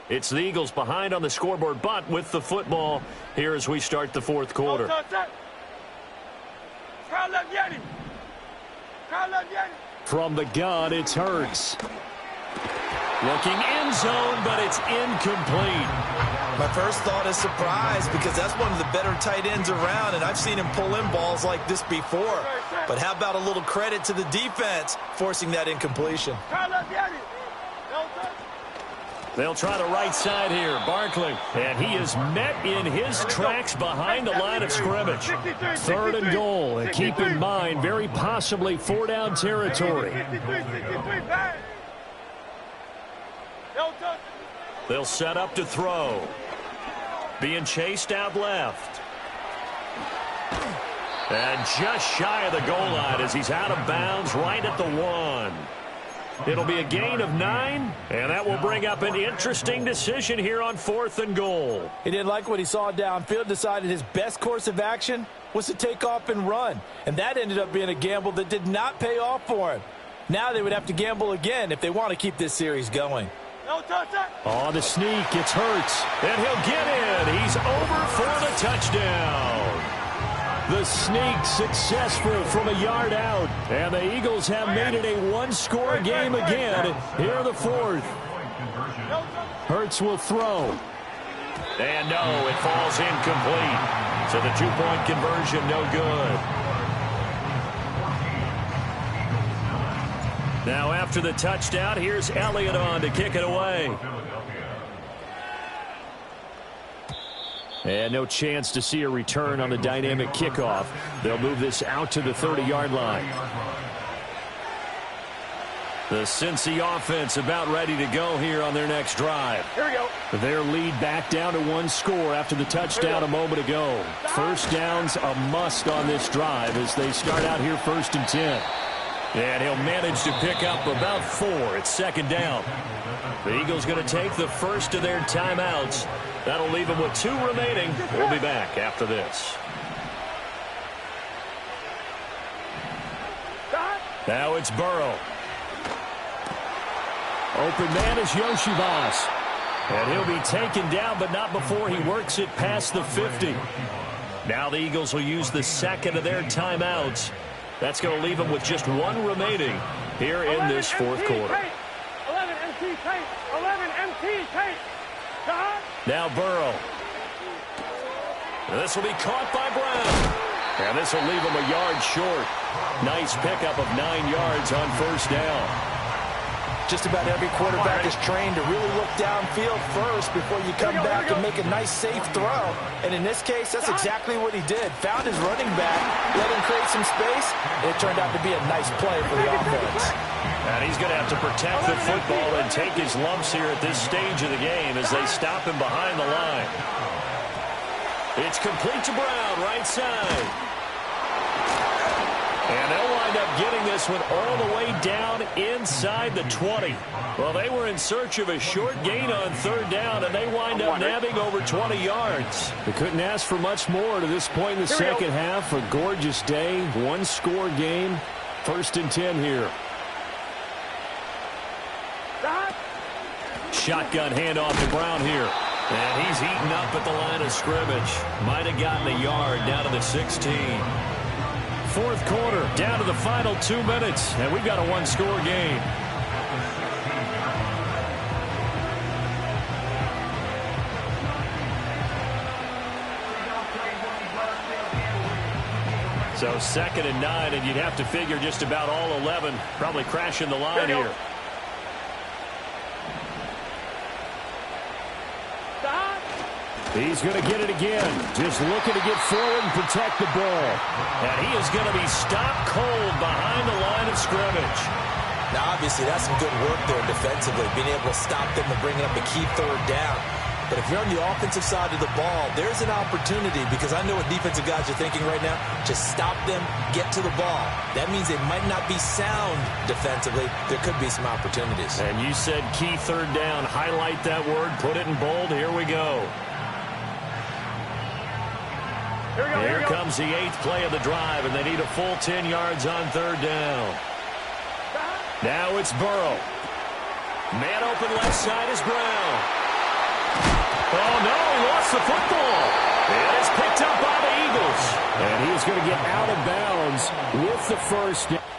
It's the Eagles behind on the scoreboard, but with the football here as we start the 4th quarter. From the gun, it's Hurts. Looking end zone, but it's incomplete. My first thought is surprise because that's one of the better tight ends around, and I've seen him pull in balls like this before. But how about a little credit to the defense forcing that incompletion? They'll try the right side here. Barkley. And he is met in his tracks behind the line of scrimmage. 3rd and goal. And keep in mind, very possibly 4-down territory. They'll set up to throw. Being chased out left. And just shy of the goal line as he's out of bounds right at the 1. It'll be a gain of 9, and that will bring up an interesting decision here on 4th and goal. He didn't like what he saw downfield, decided his best course of action was to take off and run. And that ended up being a gamble that did not pay off for him. Now they would have to gamble again if they want to keep this series going. On the sneak, it's Hurts, and he'll get in. He's over for the touchdown. The sneak successful from a yard out, and the Eagles have made it a one-score game again here in the 4th. Hurts will throw. And no, it falls incomplete. So the two-point conversion no good. Now after the touchdown, here's Elliott on to kick it away. And no chance to see a return on the dynamic kickoff. They'll move this out to the 30-yard line. The Cincy offense about ready to go here on their next drive. Here we go. Their lead back down to 1 score after the touchdown a moment ago. First down's a must on this drive as they start out here 1st and 10. And he'll manage to pick up about 4. It's 2nd down. The Eagles going to take the first of their timeouts. That'll leave them with 2 remaining. We'll be back after this. Now it's Burrow. Open man is Yoshibas. And he'll be taken down, but not before he works it past the 50. Now the Eagles will use the second of their timeouts. That's going to leave them with just 1 remaining here in this 4th quarter. 11 MT tape. 11 MT tape. Now Burrow. This will be caught by Brown. And this will leave him a yard short. Nice pickup of 9 yards on 1st down. Just about every quarterback is trained to really look downfield first before you come back and make a nice, safe throw. And in this case, that's exactly what he did. Found his running back, let him create some space, and it turned out to be a nice play for the offense. And he's going to have to protect the football and take his lumps here at this stage of the game as they stop him behind the line. It's complete to Brown, right side. And they'll wind up getting this one all the way down inside the 20. Well, they were in search of a short gain on 3rd down, and they wind up nabbing over 20 yards. They couldn't ask for much more to this point in the second half. A gorgeous day, 1-score game, 1st and 10 here. Shotgun handoff to Brown here. And he's eaten up at the line of scrimmage. Might have gotten a yard down to the 16. 4th quarter, down to the final 2 minutes, and we've got a 1-score game. So 2nd and 9, and you'd have to figure just about all 11 probably crashing the line here. He's going to get it again. Just looking to get forward and protect the ball. And he is going to be stopped cold behind the line of scrimmage. Now, obviously, that's some good work there defensively, being able to stop them and bringing up a key 3rd down. But if you're on the offensive side of the ball, there's an opportunity, because I know what defensive guys are thinking right now. Just stop them, get to the ball. That means they might not be sound defensively. There could be some opportunities. And you said key 3rd down. Highlight that word. Put it in bold. Here we go. Here comes the 8th play of the drive, and they need a full 10 yards on 3rd down. Now it's Burrow. Man open left side is Brown. Oh, no, he lost the football. It is picked up by the Eagles. And he is going to get out of bounds with the 1st down.